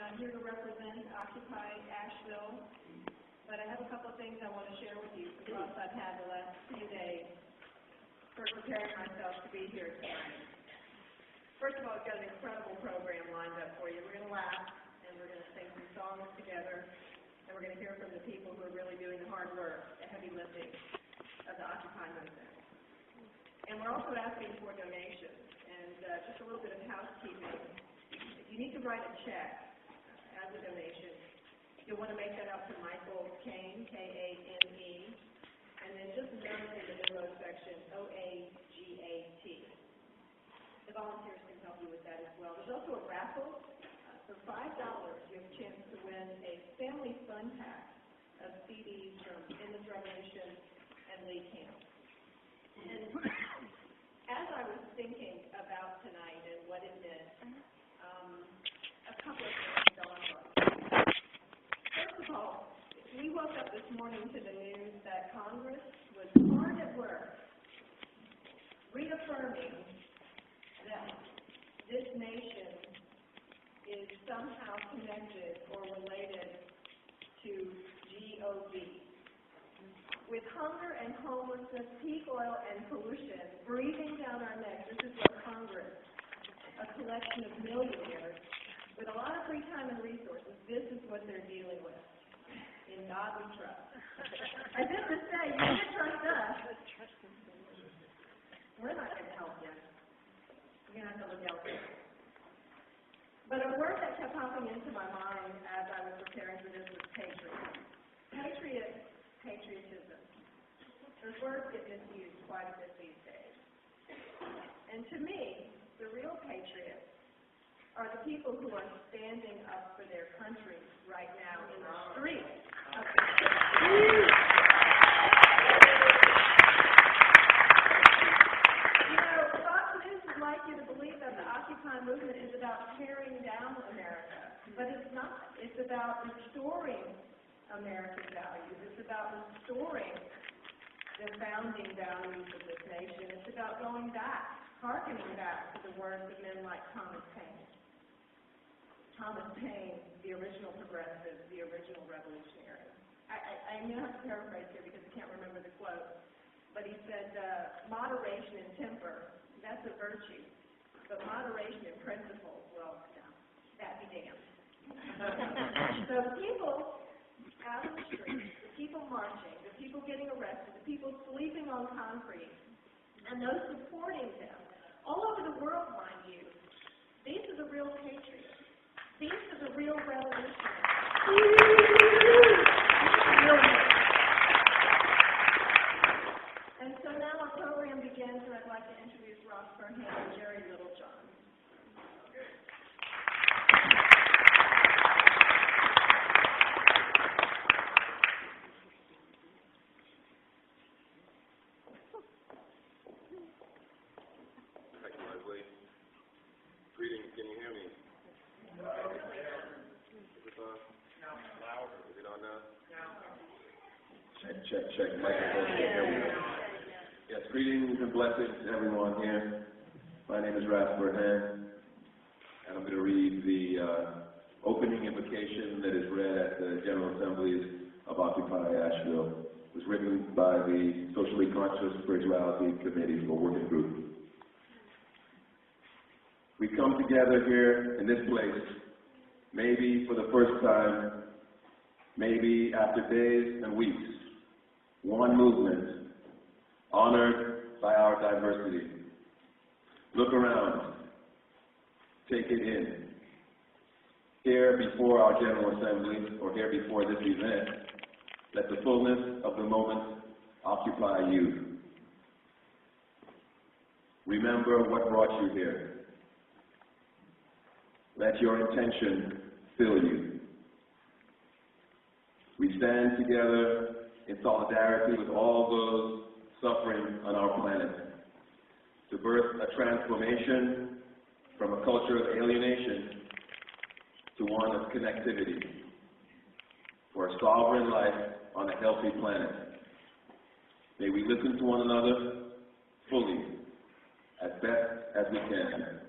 I'm here to represent Occupy Asheville, but I have a couple of things I want to share with you from thoughts I've had the last few days for preparing myself to be here tonight. First of all, we've got an incredible program lined up for you. We're going to laugh, and we're going to sing some songs together, and we're going to hear from the people who are really doing the hard work, the heavy lifting of the Occupy movement. And we're also asking for donations, and just a little bit of housekeeping. If you need to write a check as a donation, you'll want to make that out to Michael Kane, K-A-N-E, and then just note in the info section, O-A-G-A-T. The volunteers can help you with that as well. There's also a raffle. For $5, you have a chance to win a family fun pack of CDs from Endless Revolution and Lee Camp. And as I was thinking about tonight and what it meant, a couple of things dawned on me. First of all, we woke up this morning to the news that Congress was hard at work reaffirming that this nation is somehow connected or related to GOV. With hunger and homelessness, peak oil and pollution breathing down our necks, this is what Congress, a collection of millionaires with a lot of free time and resources, this is what they're dealing with. In God we trust. As if to say, you can't trust us. We're not going to help you. You're going to have to look elsewhere. But a word that kept popping into my mind as I was preparing for this was patriot. Patriotism. Those words get misused quite a bit these days. And to me, the real patriots are the people who are standing up for their country right now in the streets. Fox News would like you to believe that the Occupy movement is about tearing down America, but it's not. It's about restoring American values. It's about restoring the founding values of this nation. It's about going back, hearkening back to the words of men like Thomas Paine. Thomas Paine, the original progressive, the original revolutionary. I'm going to have to paraphrase here because I can't remember the quote, but he said, moderation in temper, that's a virtue, but moderation in principles, well, no, that be damned. So people out in the streets, the people marching, the people getting arrested, the people sleeping on concrete, and those supporting them, all over the world, mind you, these are the real patriots. These are the real revolutionaries. And so now our program begins, and I'd like to introduce Ross Burnham and Jerry Littlejohn. Greetings, can you hear me? Is it on? No. Louder. Is it on now? No. Check. Microphone. Here we go. Yes, greetings and blessings to everyone here. My name is Ross Burnham, and I'm going to read the opening invocation that is read at the General Assemblies of Occupy Asheville. It was written by the Socially Conscious Spirituality Committee for Working Group. We come together here in this place, maybe for the first time, maybe after days and weeks, one movement, honored by our diversity. Look around, take it in. Here before our General Assembly, or here before this event, let the fullness of the moment occupy you. Remember what brought you here. Let your intention fill you. We stand together in solidarity with all those suffering on our planet to birth a transformation from a culture of alienation to one of connectivity for a sovereign life on a healthy planet. May we listen to one another fully, as best as we can.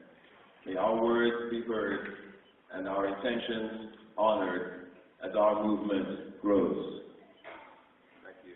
May our words be heard and our intentions honored as our movement grows. Thank you.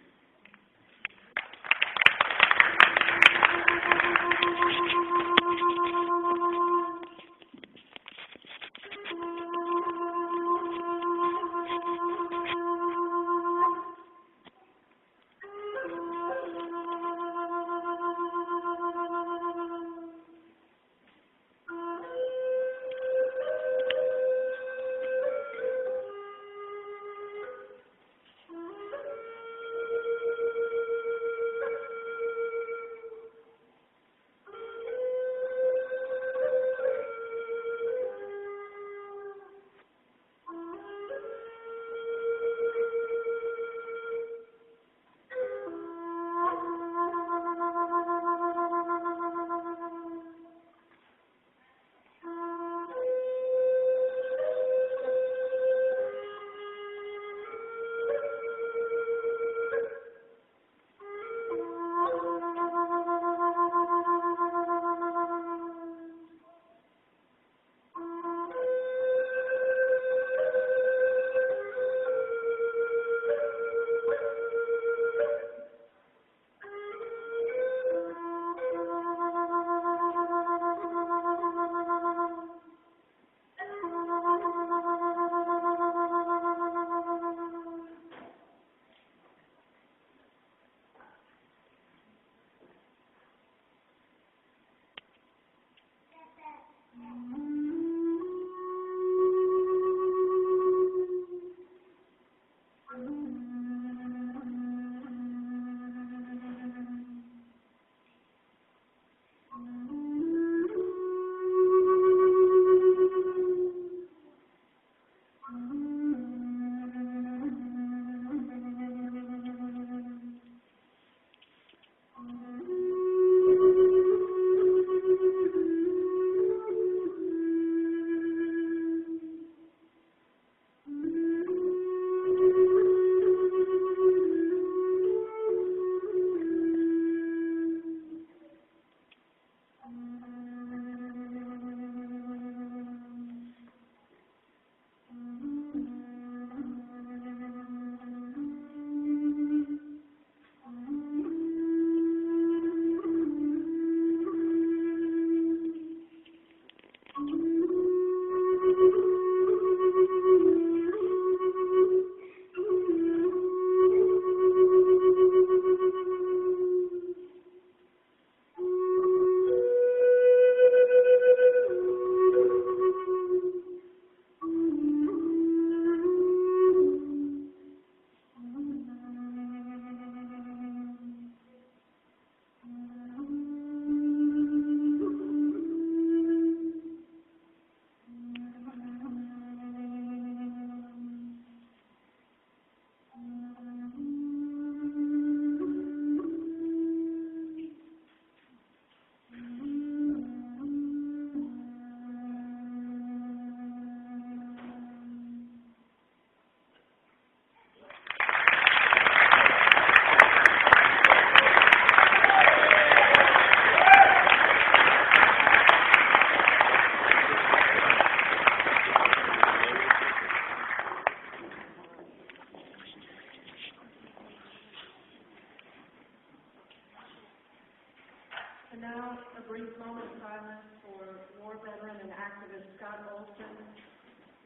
And now, a brief moment of silence for war veteran and activist Scott Olson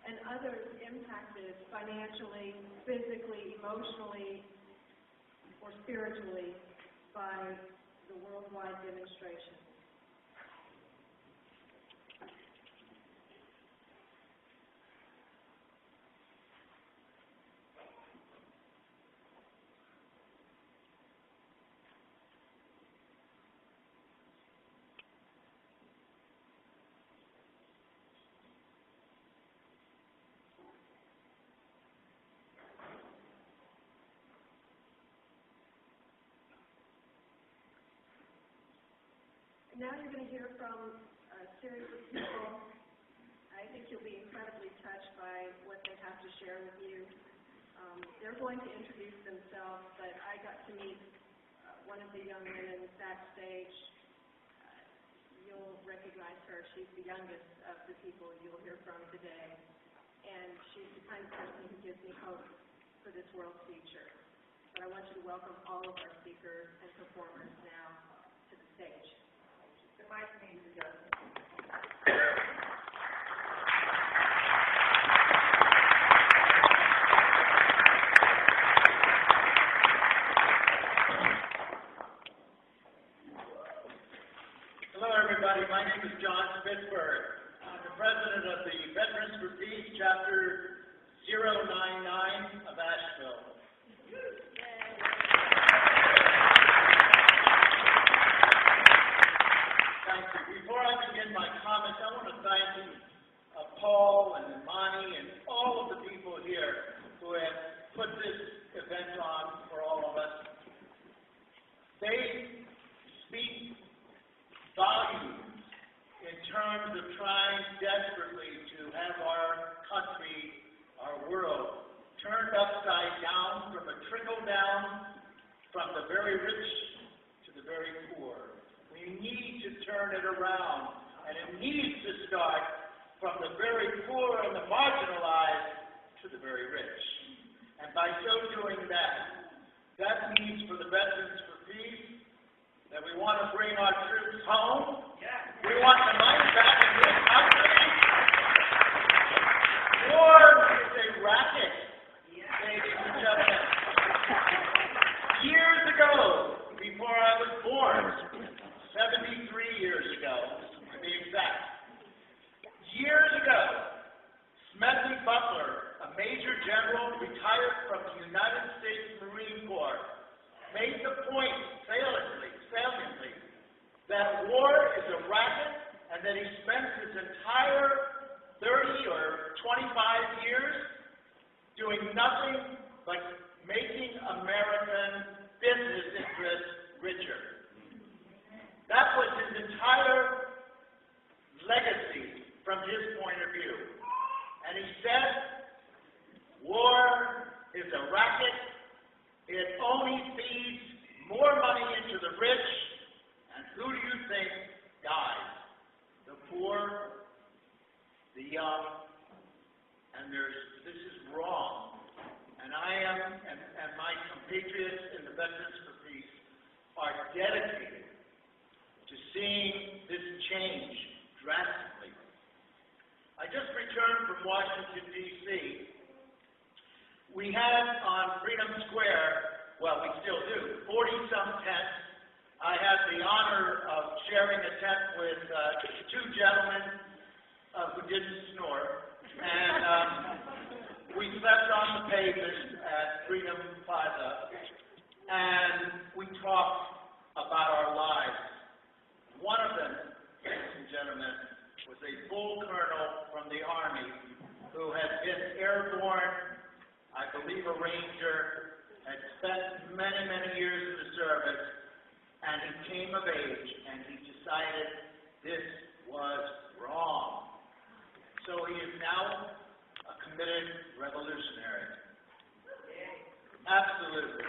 and others impacted financially, physically, emotionally, or spiritually by the worldwide demonstration. Now you're going to hear from a series of people. I think you'll be incredibly touched by what they have to share with you. They're going to introduce themselves, but I got to meet one of the young women backstage. you'll recognize her. She's the youngest of the people you'll hear from today. And she's the kind of person who gives me hope for this world's future. But I want you to welcome all of our speakers and performers now to the stage. The mic needs to go. Hello, everybody. My name is John Spitberg. I'm the president of the Veterans for Peace, Chapter 099 of Asheville. Thank you. Before I begin my comments, I want to thank Paul and Imani and all of the people here who have put this event on for all of us. They speak volumes in terms of trying desperately to have our country, our world, turned upside down from a trickle down from the very rich to the very poor. We need to turn it around, and it needs to start from the very poor and the marginalized to the very rich. And by so doing that means for the Veterans for Peace that we want to bring our troops home. We want the money back in this country. War is a racket, ladies and gentlemen. Years ago, before I was born, 73 years ago, to be exact, years ago, Smedley Butler, a major general retired from the United States Marine Corps, made the point saliently, that war is a racket and that he spent his entire 30 or 25 years doing nothing but making American business interests richer. That was his entire legacy from his point of view. And he said, war is a racket. It only feeds more money into the rich. And who do you think dies? The poor, the young, and this is wrong. And I am, and my compatriots in the Veterans for Peace are dedicated to seeing this change drastically. I just returned from Washington, D.C. We had on Freedom Square, well, we still do, 40-some tents. I had the honor of sharing a tent with two gentlemen who didn't snore, and we slept on the pavement at Freedom Plaza, and we talked about our lives. One of them, ladies and gentlemen, was a full colonel from the Army who had been airborne, I believe a Ranger, had spent many, many years in the service, and he came of age, and he decided this was wrong. So he is now a committed revolutionary. Absolutely.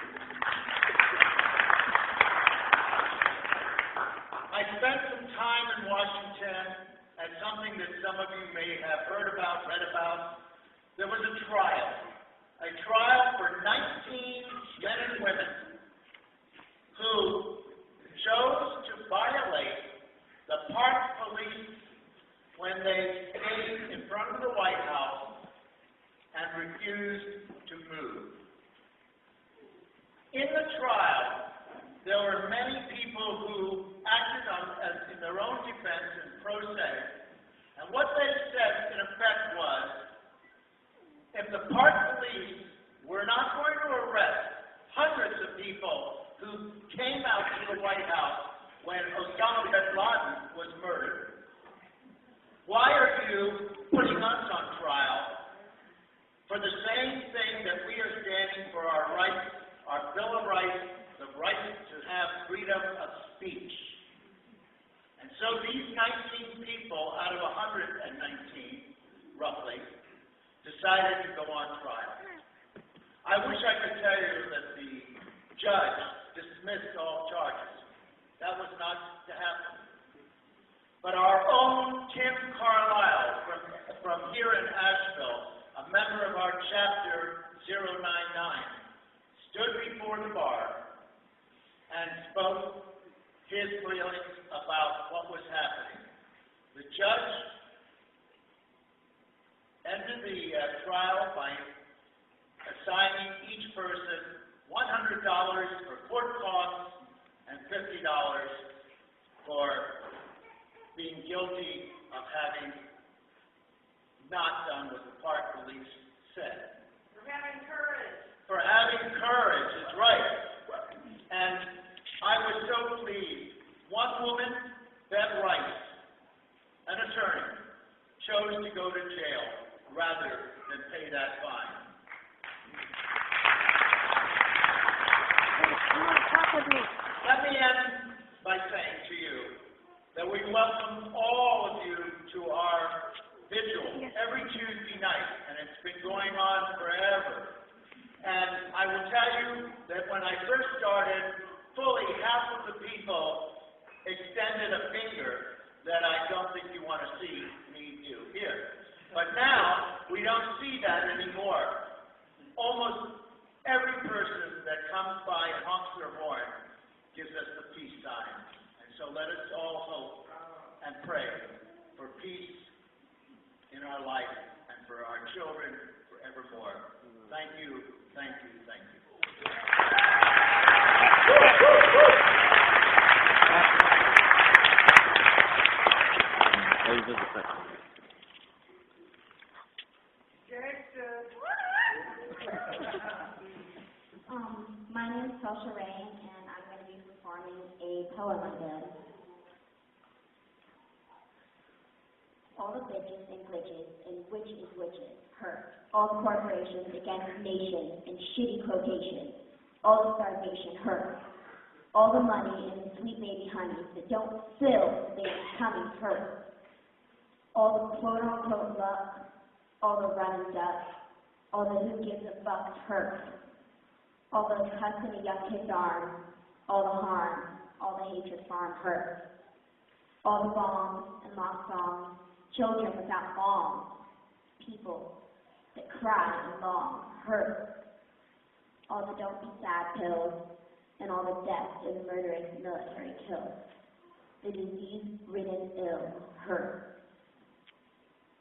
I spent some time in Washington at something that some of you may have heard about, read about. There was a trial for 19 men and women who chose to violate the park police when they stayed in front of the White House and refused to move. In the trial, there were many people who acted in their own defense and pro se, and what they said in effect was, if the park police were not going to arrest hundreds of people who came out to the White House when Osama bin Laden was murdered, why are you putting us on trial for the same thing that we are standing for our rights, our Bill of Rights, the right to have freedom of speech? And so these 19 people out of 119, roughly, decided to go on trial. I wish I could tell you that the judge dismissed all charges. That was not to happen. Chapter 099, stood before the bar and spoke his feelings about what was happening. The judge ended the trial by assigning each person $100 for court costs and $50 for being guilty of having not done what the park police said. For having courage. For having courage is right. And I was so pleased. One woman, Beth Rice, an attorney, chose to go to jail rather than pay that fine. Let me end by saying to you that we welcome all of you to our vigil every Tuesday night, and it's been going on forever. And I will tell you that when I first started, fully half of the people extended a finger that I don't think you want to see me do here. But now, we don't see that anymore. Almost every person that comes by and honks their horn gives us the peace sign. And so let us all hope and pray for peace in our life and for our children forevermore. Thank you, thank you, thank you. My name is Tasha Ray, and I'm going to be performing a poem again. All the bitches and glitches and witches hurt. All the corporations against nations and shitty quotations. All the starvation hurt. All the money and the sweet baby honeys that don't fill their tummies hurt. All the quote-unquote luck, all the running ducks, all the who gives a fuck hurt. All the cussing a young kid's arm, all the harm, all the hatred farm hurt. All the bombs and lost songs, children without moms, people that cry and long hurt. All the don't be sad pills, and all the deaths in murderous military kills. The disease-ridden ill hurt.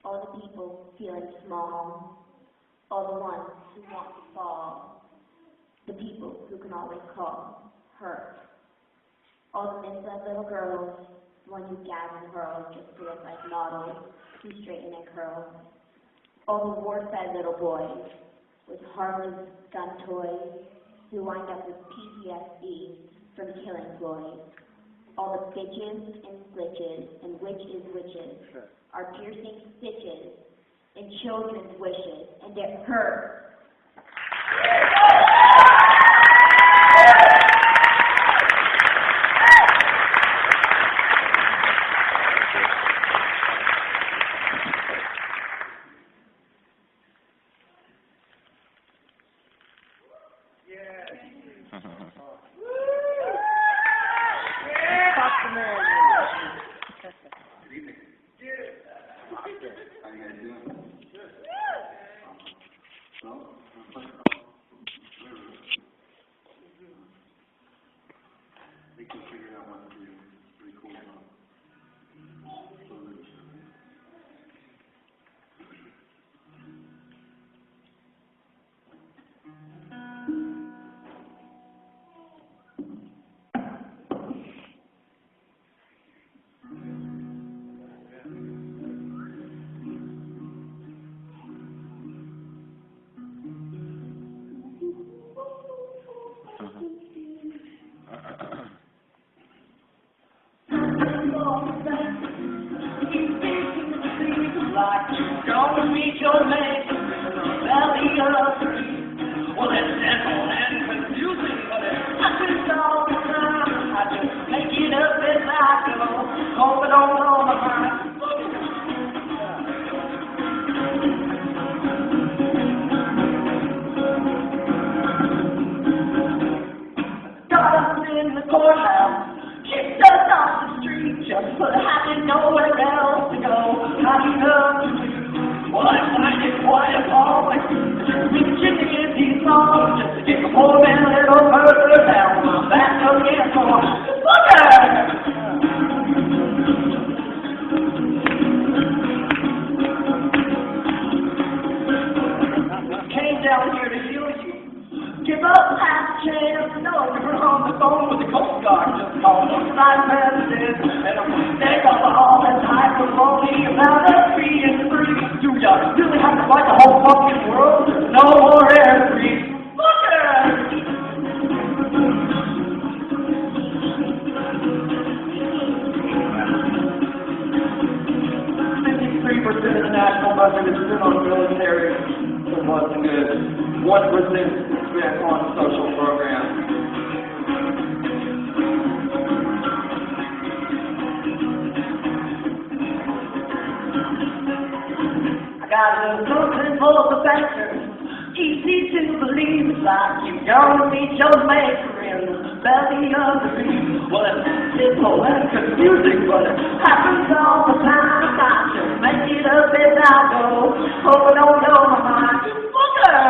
All the people feeling small, all the ones who want to fall, the people who can always call hurt. All the misled little girls, the ones who gag and hurl just to look like models, who straighten and curl. All the war-fed little boys with harmless gun toys, who wind up with PTSD from killing boys. All the bitches and glitches and witches are piercing stitches in children's wishes, and it hurts. Nowhere else to go. How do you know? Well, I find it quite Came down here to heal you. Give up half chance. No, you're on the phone with the Coast Guard. Just call me my messages. And I'm gonna stay up all the time for only about a 3 and 3. Do ya really have to fight the whole fucking world? There's no more air free. Fuckers! 53% of the national budget is spent on military. It wasn't good. 1% spent on social programs. I got a little something for the bankers. Easy to believe, it's like you don't meet your maker in the belly of the beast. Well, it's simple and confusing, but it happens all the time. I just make it up as I go. Hope I don't know my mind. Fucker!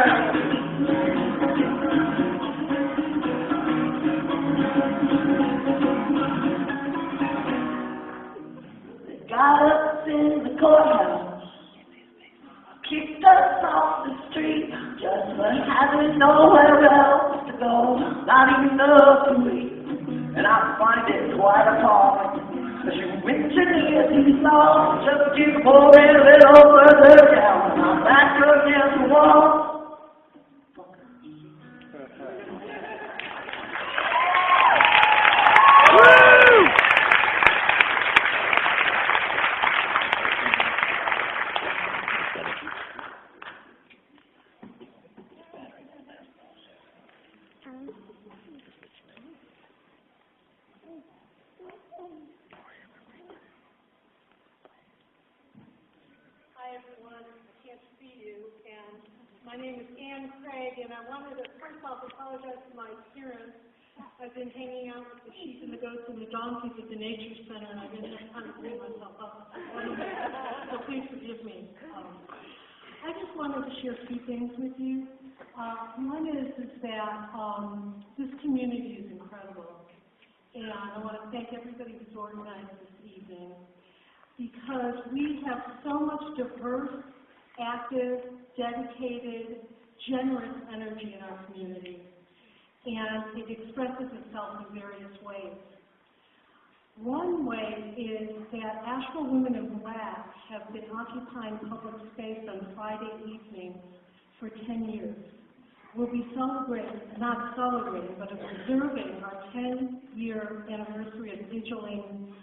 Got us in the courthouse, kicked us off the street, just for having nowhere else to go, not even up to eat. And I find it quite appalling, as you engineer these laws, just keep moving a little further down, and I'm back against the wall. Hi everyone, I can't see you, and my name is Ann Craig, and I wanted to first off apologize for my appearance. I've been hanging out with the sheep and the goats and the donkeys at the Nature Center, and I didn't have time to clean myself up. So please forgive me. I just wanted to share a few things with you. One is that this community is incredible, and I want to thank everybody who's organized this evening, because we have so much diverse, active, dedicated, generous energy in our community, and it expresses itself in various ways. One way is that Asheville Women in Black have been occupying public space on Friday evenings for 10 years. We'll be celebrating, not celebrating, but observing our 10-year anniversary of vigiling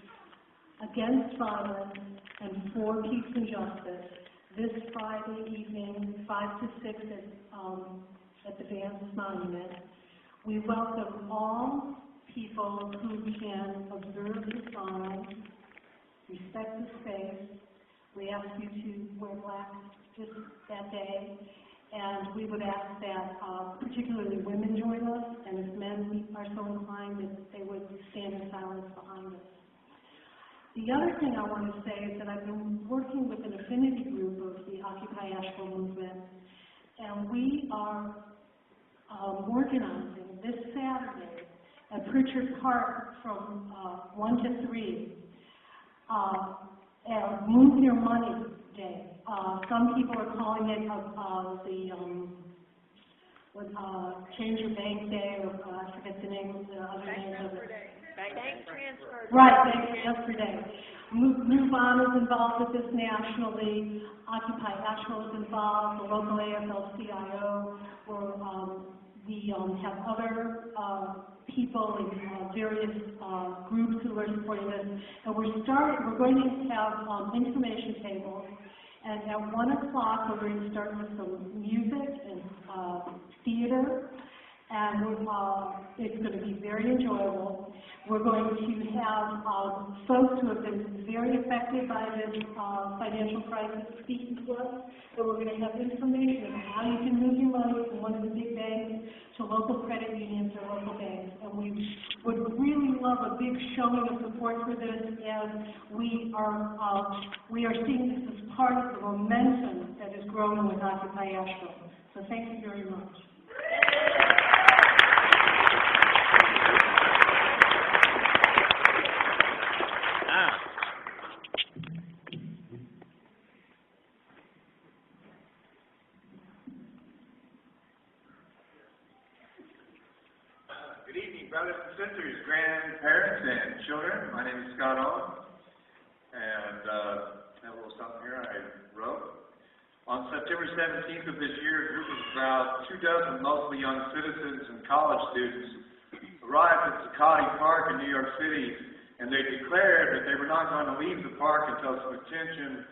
against violence and for peace and justice this Friday evening, 5 to 6 at the Vance Monument. We welcome all people who can observe the signs, respect the space. We ask you to wear black just that day, and we would ask that particularly women join us, and if men are so inclined, that they would stand in silence behind us. The other thing I want to say is that I've been working with an affinity group of the Occupy Asheville movement, and we are organizing this Saturday at Pritchard Park from 1 to 3, Move Your Money Day. Some people are calling it Change Your Bank Day, or I forget the name of the other name of it. Bank transfer. Right, Bank Transfer Day. Move On is involved with this nationally. Occupy Asheville is involved. The local AFL-CIO. We have other people in various groups who are supporting this. And we're going to have information tables. And at 1 o'clock, we're going to start with some music and theater. And it's going to be very enjoyable. We're going to have folks who have been very affected by this financial crisis speaking to us. So we're going to have information on how you can move your money from one of the big banks to local credit unions or local banks. And we would really love a big showing of support for this, as we are seeing this as part of the momentum that is growing with Occupy Asheville. So thank you very much. parents and children. My name is Scott Owen, and I have a little something here I wrote. On September 17th of this year, a group of about 24 mostly young citizens and college students arrived at Zuccotti Park in New York City, and they declared that they were not going to leave the park until some attention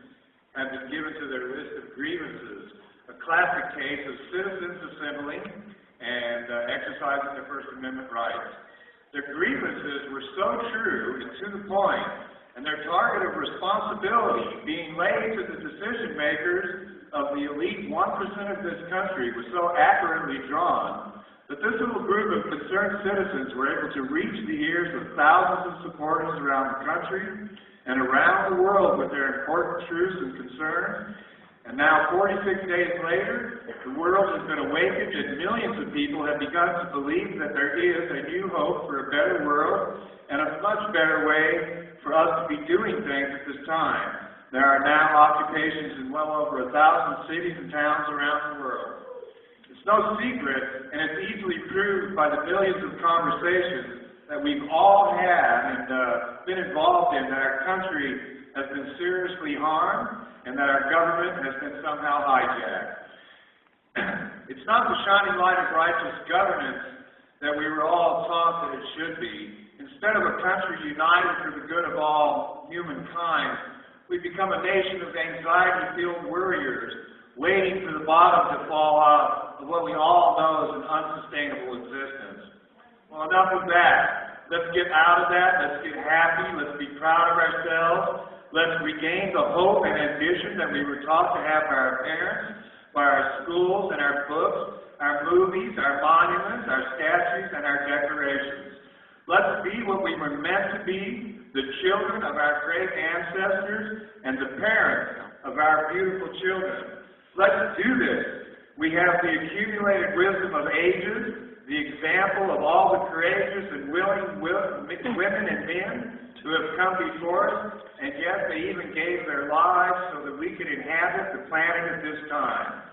had been given to their list of grievances, a classic case of citizens assembling and exercising their First Amendment rights. Their grievances were so true and to the point, and their target of responsibility being laid to the decision makers of the elite 1% of this country was so accurately drawn that this little group of concerned citizens were able to reach the ears of thousands of supporters around the country and around the world with their important truths and concerns. And now, 46 days later, the world has been awakened and millions of people have begun to believe that there is a new hope for a better world and a much better way for us to be doing things at this time. There are now occupations in well over 1,000 cities and towns around the world. It's no secret, and it's easily proved by the millions of conversations that we've all had and been involved in, that our country has been seriously harmed and that our government has been somehow hijacked. It's not the shining light of righteous governance that we were all taught that it should be. Instead of a country united for the good of all humankind, we've become a nation of anxiety-filled worriers, waiting for the bottom to fall out of what we all know is an unsustainable existence. Well, enough of that. Let's get out of that. Let's get happy. Let's be proud of ourselves. Let's regain the hope and ambition that we were taught to have by our parents, by our schools and our books, our movies, our monuments, our statues, and our decorations. Let's be what we were meant to be, the children of our great ancestors and the parents of our beautiful children. Let's do this. We have the accumulated wisdom of ages, the example of all the courageous and willing women and men who have come before us, and yet they even gave their lives so that we could inhabit the planet at this time.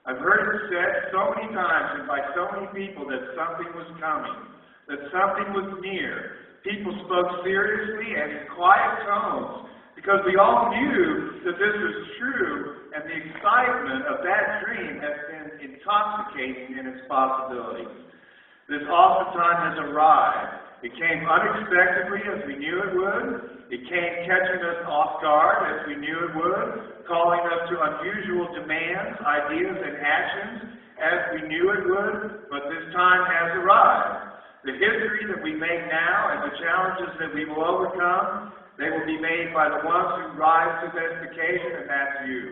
I've heard it said so many times and by so many people that something was coming, that something was near. People spoke seriously and in quiet tones because we all knew that this was true, and the excitement of that dream has been intoxicating in its possibilities. This awesome time has arrived. It came unexpectedly as we knew it would. It came catching us off guard as we knew it would, calling us to unusual demands, ideas, and actions as we knew it would, but this time has arrived. The history that we make now and the challenges that we will overcome, they will be made by the ones who rise to this occasion, and that's you.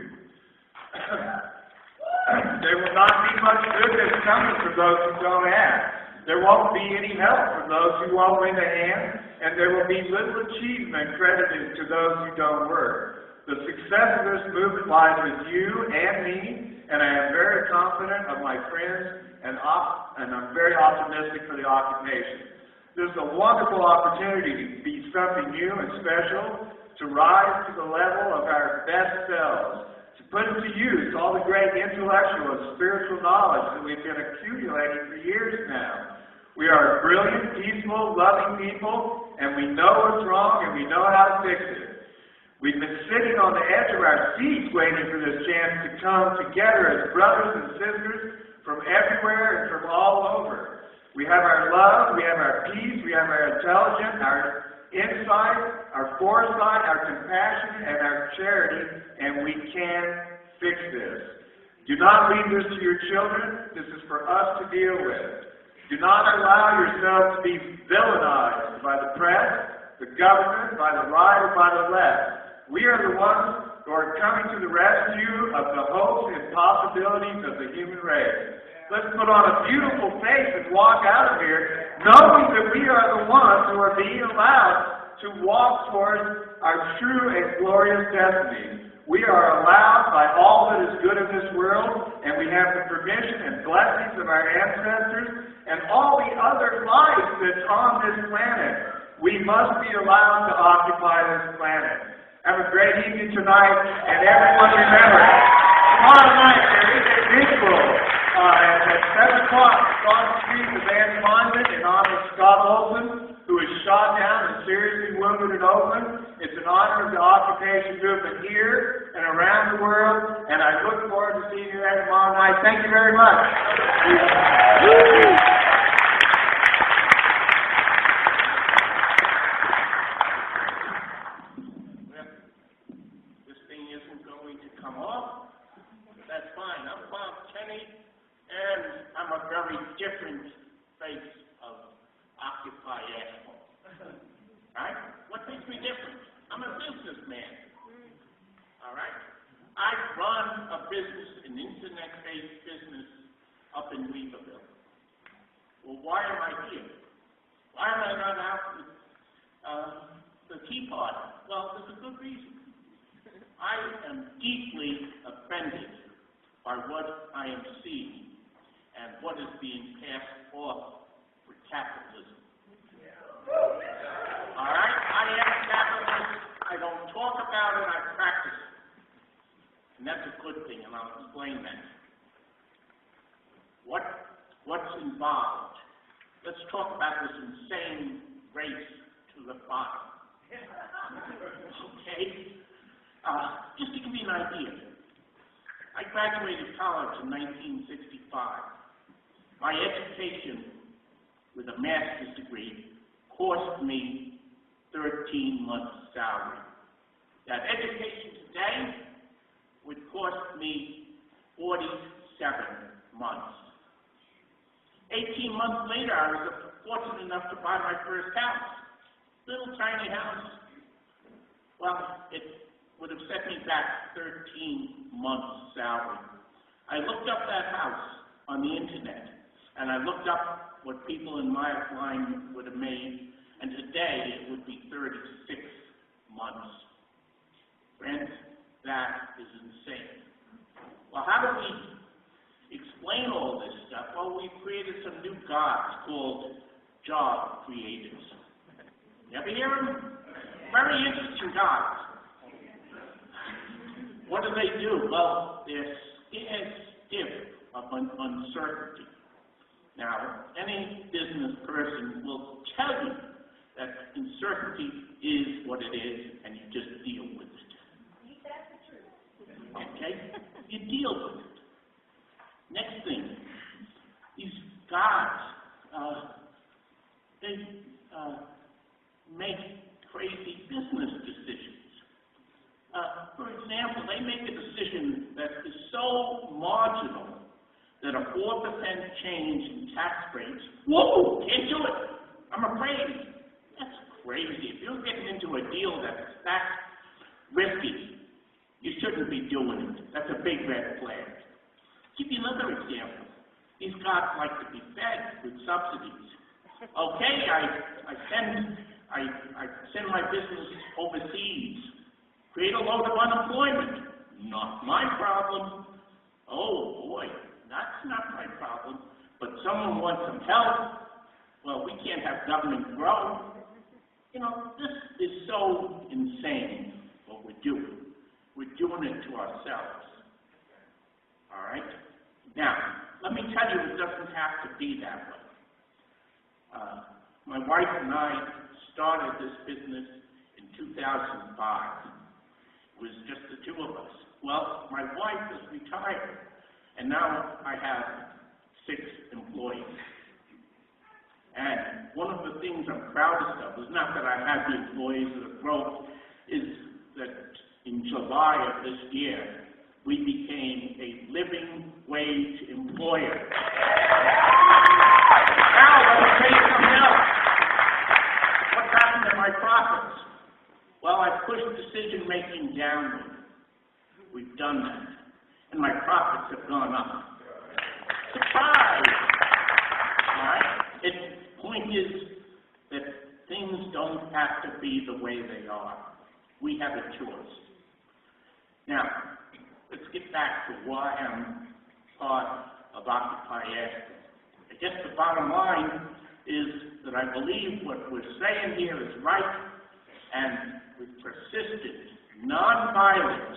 There will not be much goodness coming for those who don't act. There won't be any help for those who won't lend a hand, and there will be little achievement credited to those who don't work. The success of this movement lies with you and me, and I am very confident of my friends, and I'm very optimistic for the occupation. This is a wonderful opportunity to be something new and special, to rise to the level of our best selves, to put into use all the great intellectual and spiritual knowledge that we've been accumulating for years now. We are brilliant, peaceful, loving people, and we know what's wrong and we know how to fix it. We've been sitting on the edge of our seats waiting for this chance to come together as brothers and sisters from everywhere and from all over. We have our love, we have our peace, we have our intelligence, our insight, our foresight, our compassion, and our charity, and we can fix this. Do not leave this to your children. This is for us to deal with. Do not allow yourself to be villainized by the press, the government, by the right, or by the left. We are the ones who are coming to the rescue of the hopes and possibilities of the human race. Let's put on a beautiful face and walk out of here knowing that we are the ones who are being allowed to walk towards our true and glorious destiny. We are allowed by all that is good in this world, and we have the permission and blessings of our ancestors and all the other life that's on this planet. We must be allowed to occupy this planet. Have a great evening tonight, and everyone remember, tomorrow night there is a ritual at 7 o'clock across the street with Ann Condon in honor of Scott Olson, who is shot down and seriously wounded in Oakland. It's an honor of the occupation movement here and around the world, and I look forward to seeing you there tomorrow night. Thank you very much. This thing isn't going to come off. That's fine. I'm Bob Kenny, and I'm a very different face of Occupy Asheville. Right? What makes me different? I'm a businessman. All right? I run a business, an internet-based business up in Weaverville. Well, why am I here? Why am I not out with the Tea Party? Well, there's a good reason. I am deeply offended by what I am seeing and what is being passed off for capitalism. All right? I am a capitalist. I don't talk about it, I practice it. And that's a good thing, and I'll explain that. What's involved? Let's talk about this insane race to the bottom. Okay? Just to give you an idea, I graduated college in 1965. My education with a master's degree cost me 13 months' salary. That education today would cost me 47 months. 18 months later, I was fortunate enough to buy my first house. Little tiny house. Well, it would have set me back 13 months' salary. I looked up that house on the internet, and I looked up what people in my line would have made, and today it would be 36 months. Friends, that is insane. Well, how do we explain all this stuff? Well, we've created some new gods called job creators. You ever hear them? Very interesting gods. What do they do? Well, they're stiff of uncertainty. Now, any business person will tell you that uncertainty is what it is, and you just deal with it. That's the truth. Okay? You deal with it. Next thing, these gods, they make crazy business decisions. For example, they make a decision that is so marginal that a 4% change in tax rates, whoa, can't do it. I'm afraid. That's crazy. If you're getting into a deal that's that risky, you shouldn't be doing it. That's a big red flag. Give you another example. These gods like to be fed with subsidies. Okay, I send my business overseas. Create a load of unemployment. Not my problem. Oh boy, that's not my problem. But someone wants some help. Well, we can't have government grow. You know, this is so insane what we're doing. We're doing it to ourselves. All right? Now, let me tell you, it doesn't have to be that way. My wife and I started this business in 2005. It was just the two of us. Well, my wife is retired, and now I have 6 employees. And one of the things I'm proudest of is not that I have the employees or the growth, is that in July of this year, we became a living wage employer. Now, let me tell you something else. What's happened to my profits? Well, I pushed decision-making downward. We've done that. And my profits have gone up. Surprise! All right? The point is that things don't have to be the way they are. We have a choice. Now, let's get back to why I'm part of Occupy Asheville. I guess the bottom line is that I believe what we're saying here is right, and with persistent, nonviolent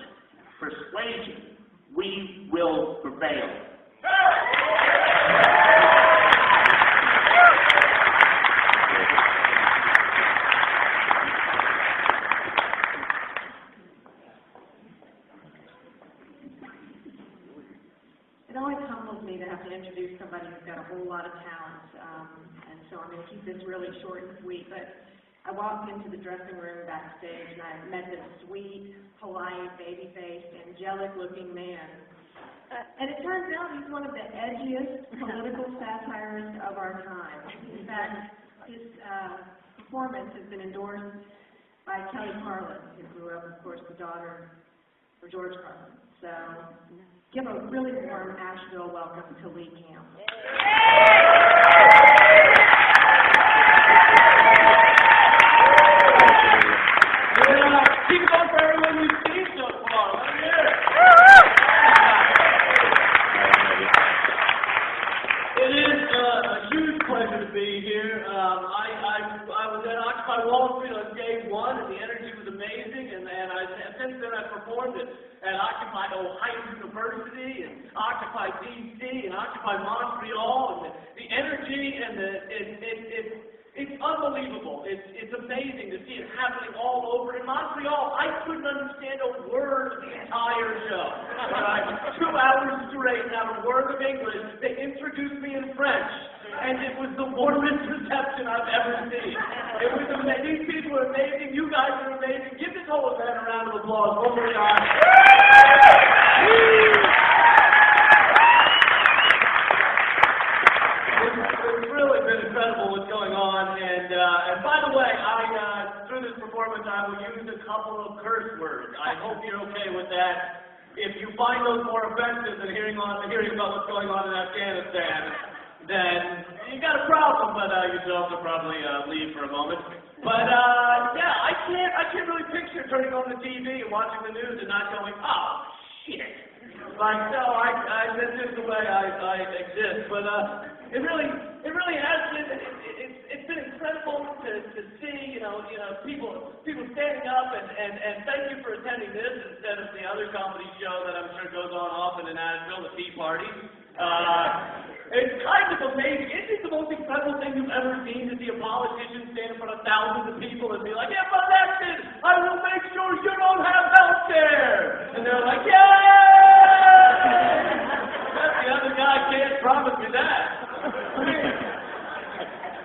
persuasion, we will prevail. whole lot of talent, and so I'm going to keep this really short and sweet. But I walked into the dressing room backstage, and I met this sweet, polite, baby-faced, angelic-looking man. And it turns out he's one of the edgiest political satirists of our time. In fact, his performance has been endorsed by Kelly Carlin, who grew up, of course, the daughter of George Carlin. So give a really warm Asheville welcome to Lee Camp. Keep it up for everyone you've seen so far. Let me hear it. It is a huge pleasure to be here. I was at Occupy Wall Street on day one, and the energy was amazing. And since then I've performed at Occupy Ohio University, and Occupy DC, and Occupy Montreal, and the energy and it's unbelievable. It's amazing to see it happening all over. In Montreal, I couldn't understand a word of the entire show. Right? 2 hours straight, not a word of English. They introduced me in French, and it was the warmest reception I've ever seen. It was amazing. These people are amazing. You guys are amazing. Give this whole event a round of applause. One more time. It's really been incredible what's going on, and by the way, through this performance, I will use a couple of curse words. I hope you're okay with that. If you find those more offensive than hearing about what's going on in Afghanistan, then you got a problem, but you should also probably leave for a moment. But yeah, I can't really picture turning on the TV and watching the news and not going, oh shit. Like, no, that's just the way I exist. But it really has been. It's been incredible to see, people standing up and thank you for attending this instead of the other comedy show that I'm sure goes on often in Asheville, the Tea Party. It's kind of amazing. Isn't it the most incredible thing you've ever seen to see a politician stand in front of thousands of people and be like, if elected, I will make sure you don't have health care. And they're like, yeah! That's the other guy can't promise me that. I mean,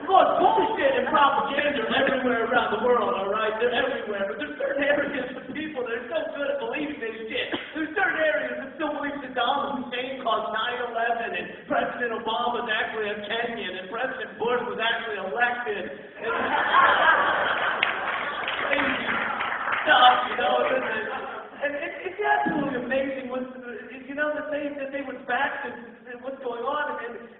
look, bullshit and propaganda are everywhere around the world, all right? They're everywhere. But there's certain areas of people that are so good at believing this shit. There's certain areas that still believe Saddam Hussein caused 9/11 and President Obama was actually a Kenyan and President Bush was actually elected. Crazy stuff, and it's absolutely amazing that they would back what's going on,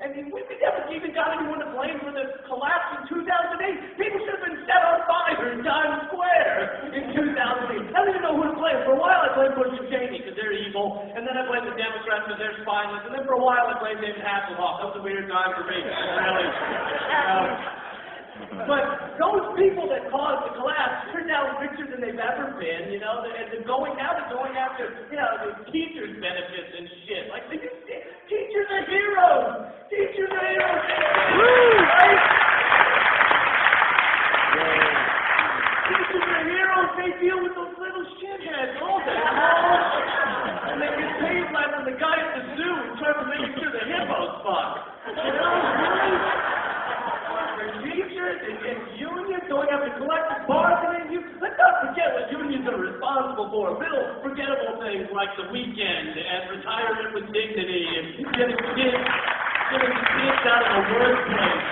and we never even got anyone to blame for the collapse in 2008. People should have been set on fire in Times Square in 2008. I don't even know who to blame. For a while I blamed Bush and Cheney because they're evil, and then I blamed the Democrats because they're spineless, and then for a while I blamed David Hasselhoff. That was a weird time for me, really. But those people that caused the collapse turned out richer than they've ever been, and they're going after, the teachers' benefits and shit. Like, teachers are heroes! Teachers are heroes! Right? Teachers are heroes! They deal with those little shitheads all day long! And they get paid like from the guy at the zoo and try to make sure the hippos fuck. Really? Teachers and unions going after collective bargaining. Let's not forget what unions are responsible for. Little forgettable things like the weekend and retirement with dignity and getting kids out of the workplace.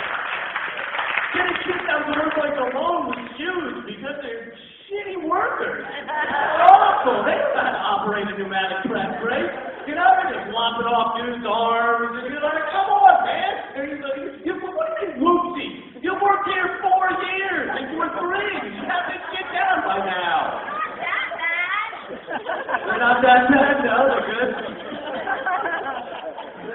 Getting kids out of the workplace alone was huge because they're shitty workers. They're awful. They don't know how to operate a pneumatic press brake. They just lop it off dudes' arms and you're like, come on, man. What is whoopsie? You worked here 4 years, and you were 3. You should have this shit down by now. They're not that bad. No, they're good.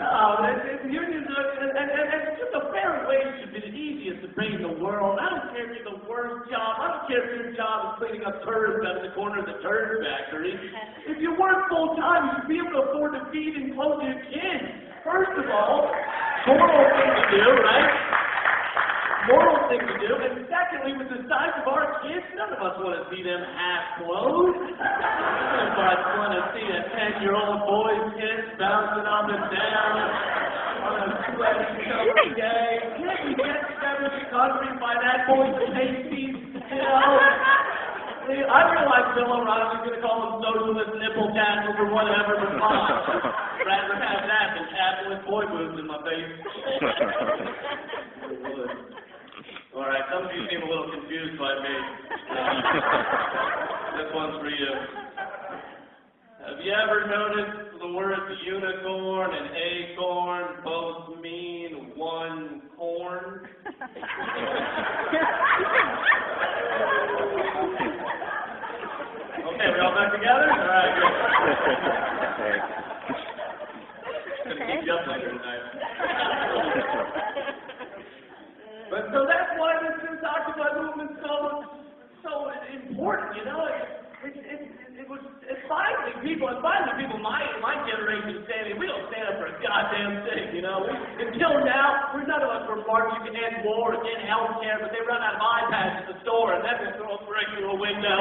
No, unions are, and just a fair wage should be the easiest to pay in the world. I don't care if you're the worst job. I don't care if your job is cleaning up turds out of the corner of the turd factory. If you work full time, you should be able to afford to feed and clothe your kids. First of all, moral thing to do, right? Moral thing to do. And secondly, with the size of our kids, none of us want to see them half clothed. I just want to see a 10-year-old boy's tits bouncing up and down on a sweaty summer day. Can't we get together as a country and find that boy's pasties, you know? I realize Bill O'Reilly's going to call them socialist nipple tassels or whatever, but fine. Rather have that than capitalist boy boobs in my face. All right, some of you seem a little confused by me. This one's for you. Have you ever noticed the words unicorn and acorn both mean one corn? Okay, we're all back together? All right, good. Gonna keep you up later tonight. But so that's why this Occupy movement's so important, you know? It's finally people my generation standing, we don't stand up for a goddamn thing, you know? Until now, none of us were marching to end war and end health care, but they run out of iPads at the store, and then we'll throw a brick through a window.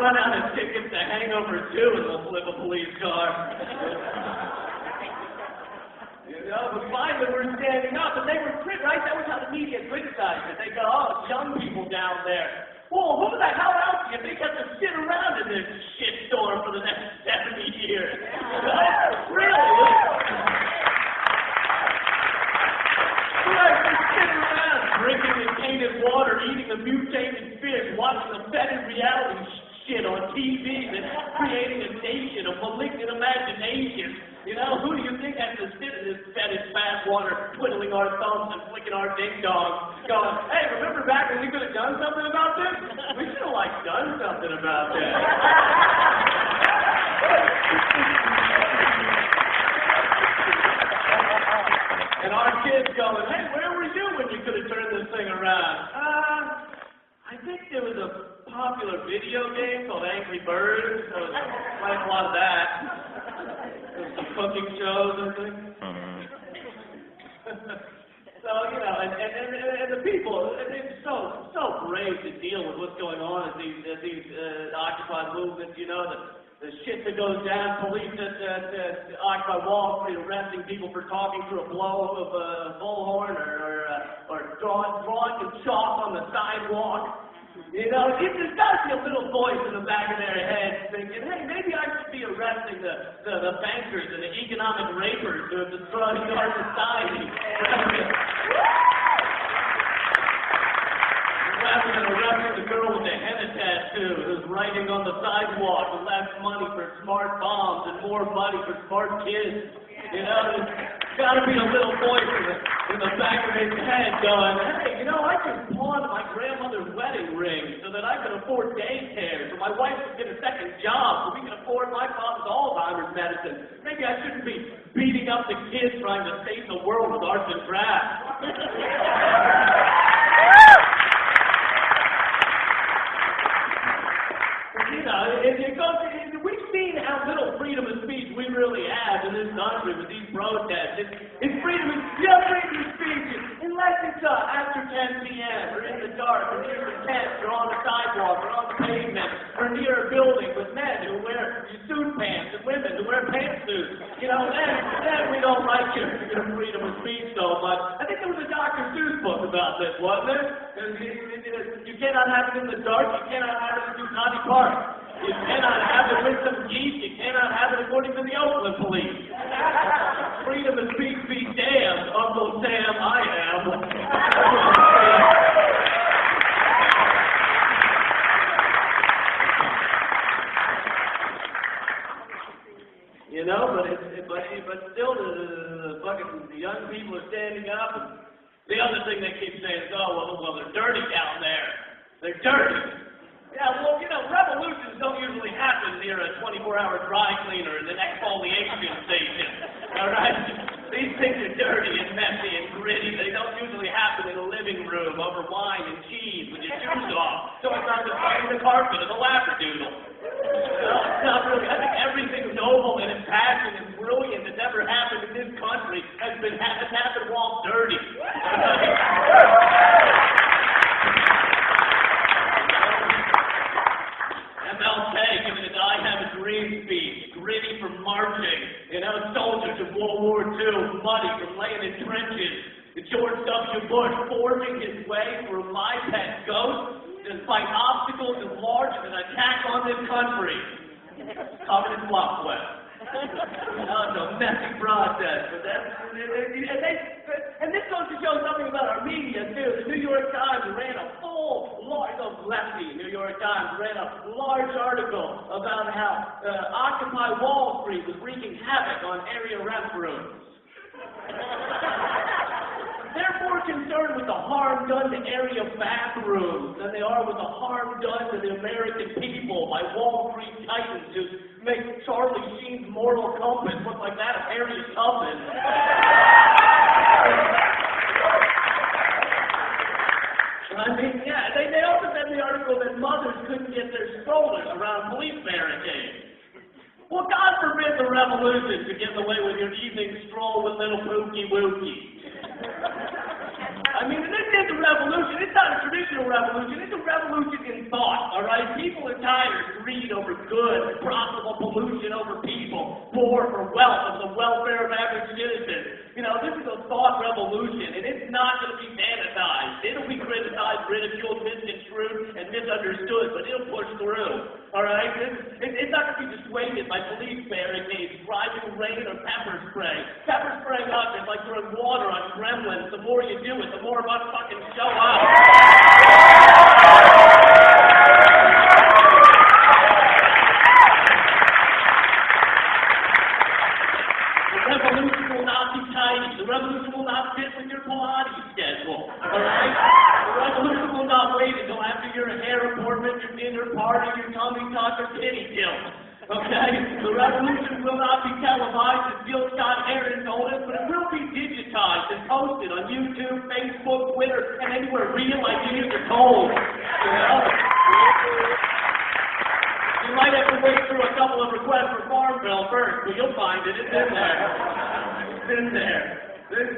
Run out of tickets to Hangover 2 and we'll flip a police car. You know, but finally we're standing up, and they were right? That was how the media criticized it. They go, oh, it's young people down there. Well, who the hell else do you think has to sit around in this shitstorm for the next 70 years? Really? Who has to sit around drinking the tainted water, eating the mutated fish, watching the fetid reality shit on TV that's creating a nation of malignant imagination? You know, who do you think has to sit in this fetid fast water, twiddling our thumbs and flicking our ding-dongs, going, hey, remember back when we could have done something about this? We should have, done something about that. And our kids going, hey, where were you when you could have turned this thing around? I think there was a popular video game called Angry Birds. So like a lot of that. Some cooking shows, I think. So, you know, and the people, it's so brave to deal with what's going on at these Occupy movements, you know, the shit that goes down, police at Occupy Wall Street arresting people for talking through a blow of a bullhorn or drawing with chalk on the sidewalk. You know, there's got to be a little voice in the back of their head thinking, hey, maybe I should be arresting the bankers and the economic rapers who have destroyed our society. Rather than arresting the girl with the henna tattoo who's writing on the sidewalk, less money for smart bombs and more money for smart kids. You know, there's got to be a little voice in the back of his head going, hey, you know, I just pawned my grandmother's wedding ring so that I could afford daycare, so my wife could get a second job, so we can afford my father's Alzheimer's medicine. Maybe I shouldn't be beating up the kids trying to save the world with arts and crafts. You know, we've seen how little freedom of speech we really have in this country with these protests. It's freedom of speech unless it's after 10 p.m. or in the dark or near the tents or on the sidewalk or on the pavement or near a building with men who wear suit pants and women who wear pantsuits. You know, then we don't like your freedom of speech so much. I think there was a Dr. Seuss book about this, wasn't there? You cannot have it in the dark, you cannot have it in Ducati Park. You cannot have it with some geese, you cannot have it according to the Oakland police. Freedom of speech be damned, Uncle Sam, I am. You know, but still the fucking young people are standing up, and the other thing they keep saying is, oh, well, they're dirty down there. They're dirty. Yeah, well, you know, revolutions don't usually happen near a 24-hour dry cleaner and an exfoliation station, all right? These things are dirty and messy and gritty. They don't usually happen in a living room over wine and cheese with your shoes off, so it's not defying the carpet or the labradoodle. No, it's not really. I think everything noble and impassioned and brilliant that's ever happened in this country has happened while dirty. MLK giving a I have a ready for marching. You know, soldiers of World War II, muddy from laying in trenches. George W. Bush forging his way through my pet ghost despite obstacles as large as an attack on this country. Communist block web. It's a messy process, but and this goes to show something about our media too. The New York Times ran a lefty New York Times ran a large article about how Occupy Wall Street was wreaking havoc on area restrooms. They're more concerned with the harm done to area bathrooms than they are with the harm done to the American people by Wall Street titans who make Charlie Sheen's Mortal Compass look like that of Harriet Tubman. I mean, yeah, they also said in the article that mothers couldn't get their strollers around police barricades. Well, God forbid the revolution to get away with your evening stroll with little Pookie Wookie. I mean, this is a revolution. It's not a traditional revolution. It's a revolution in thought, all right? People are tired of greed over good, profitable pollution over people, poor for wealth, of the welfare of average citizens. You know, this is a thought revolution, and it's not going to be sanitized. It'll be criticized, ridiculed, misconstrued, and misunderstood, but it'll push through, all right? It's not going to be dissuaded by police barricades, driving rain, or pepper spray. Pepper spraying up is like throwing water on gremlins. The more you do it, the more of us fucking show up. The revolution will not be tidy. The revolution will not fit with your Pilates schedule. All right? The revolution will not wait until after your hair appointment, your dinner party, your tummy tuck, or kitty tilt. Okay? The revolution will not be televised as Gil Scott Heron told us, but it will be digitized and posted on YouTube, Facebook, Twitter, and anywhere real ideas are told. You know? You might have to wait through a couple of requests for Farm Bill first, but you'll find it. It's in there. It's in there. This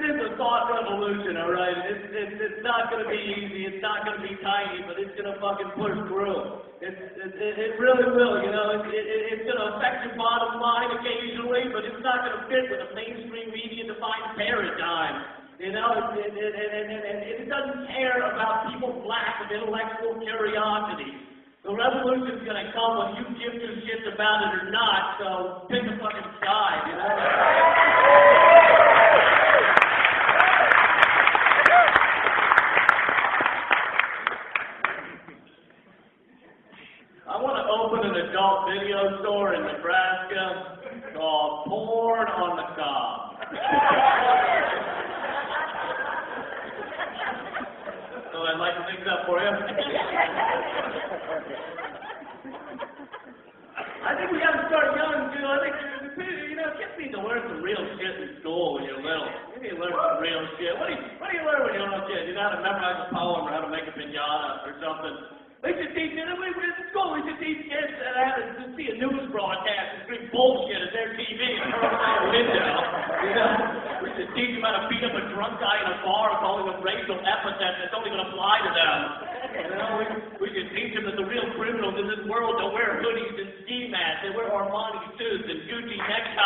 is a thought revolution, all right? It's not going to be easy. It's not going to be tiny, but it's going to fucking push through. It really will, you know. It's going to affect your bottom line occasionally, but it's not going to fit with a mainstream media-defined paradigm. You know, and it doesn't care about people's lack of intellectual curiosity. The revolution's going to come whether you give two shits about it or not, so pick a fucking side, you know? I want to open an adult video store in Nebraska called Porn on the Cob. So I'd like to things up for you. I think we got to start young, too. I think, you know, kids need to learn some real shit in school when you're little. You need to learn some real shit. What do you learn when you're a little kid? You know how to memorize a poem or how to make a pinata or something. They should teach, in school, we should teach kids how to see a news broadcast and scream bullshit at their TV and throw it out a window. You know? We should teach them how to beat up a drunk guy in a bar calling them racial epithets that don't even apply to them. You know, we should teach them that the real criminals in this world don't wear hoodies and ski masks. They wear Armani suits and Gucci neckties.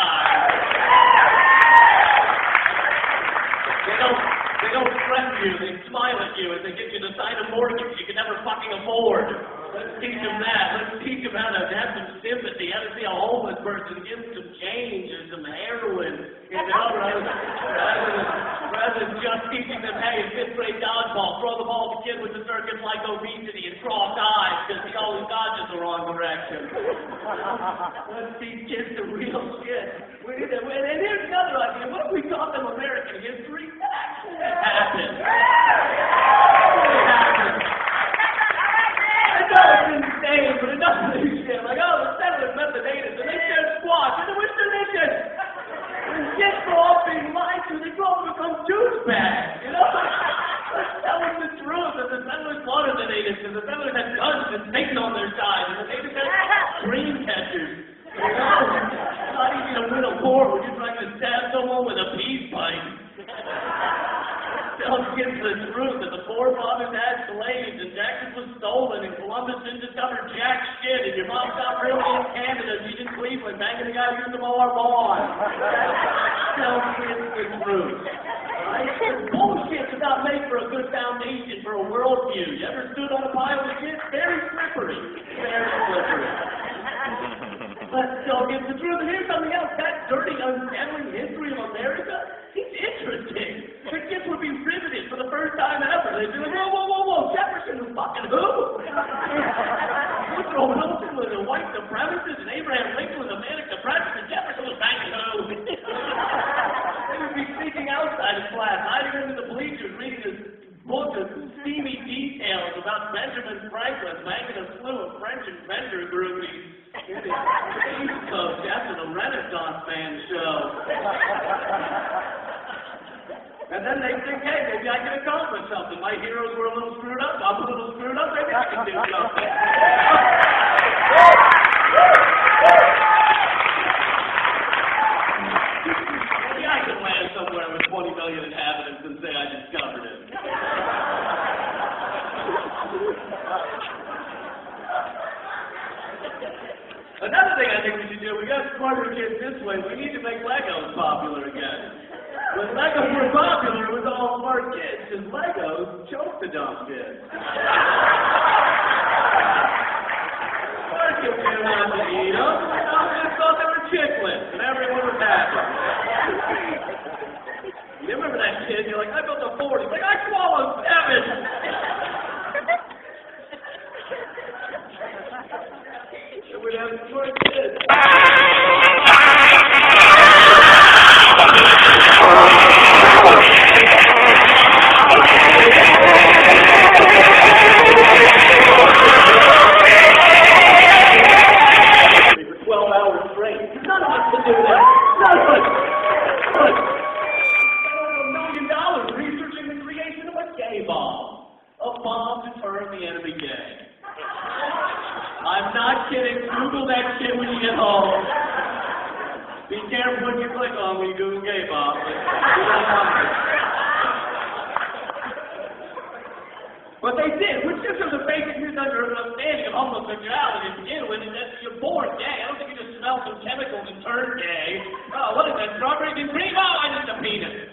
They don't threaten you, they smile at you, and they get you to sign a mortgage you can never fucking afford. Let's teach them that. Let's teach them how to have some sympathy, how to see a homeless person, give them some change or some heroin. You know, rather than just teaching them, hey, in fifth grade dodgeball, throw the ball at the kid with the circus-like obesity and crossed eyes because he always dodges the wrong direction. Let's teach kids the real shit. And here's another idea. What if we taught them American history? That actually happened. I know it's insane, but it doesn't make shit. Like, oh, the settlers met the natives, and they shared squash. And what's their mission? When kids grow up being lied to, they grow up and become douchebags, you know? Let's tell them the truth, that the settlers slaughtered the natives, because the settlers had guns and Satan on their side, and the natives had dream catchers. You know? It's not easy to win a war when you're trying to stab someone with a peace pipe. Tell kids the truth that the forefathers had slaves and Texas was stolen and Columbus didn't discover jack shit, and your mom's out really in Canada, she's in Cleveland, banging the guy who used to mow our lawn. Self-critical truth. Right? Bullshit's not made for a good foundation for a worldview. You ever stood on a pile of shit? Very slippery. Very slippery. But still gets the truth. And here's something else. That dirty, unsettling history of America, it's interesting. The kids would be riveted for the first time ever. They'd be like, whoa, Jefferson was fucking who? Woodrow Wilson was a white supremacist, and Abraham Lincoln was a manic depressant, and Jefferson was banging who? They would be sneaking outside of class, hiding under the bleachers, reading this book of steamy details about Benjamin Franklin banging a slew of French inventor groupies in the East Coast after the Renaissance man show. And then they think, hey, maybe I can accomplish something. My heroes were a little screwed up, I'm a little screwed up, maybe I can do something. Maybe I can land somewhere with 20 million inhabitants and say I discovered it. Another thing I think we should do, we got smarter kids this way, we need to make Legos popular again. When Legos were popular, it was all smart kids, because Legos choked the dumb kids. Smart kids didn't want to eat them, the dumb kids thought they were chiclets, and everyone was happy. You remember that kid, you're like, I built a 40, he's like, I swallowed 7! And we'd have smart kids. I'm not kidding. Google that shit when you get home. Be careful what you click on when you Google gay bomb. But they did, which just was a basic misunderstanding of homosexuality to begin with, is that you're born gay. I don't think you just smell some chemicals and turn gay. Oh, what is that, strawberries and cream? Oh, I just a penis.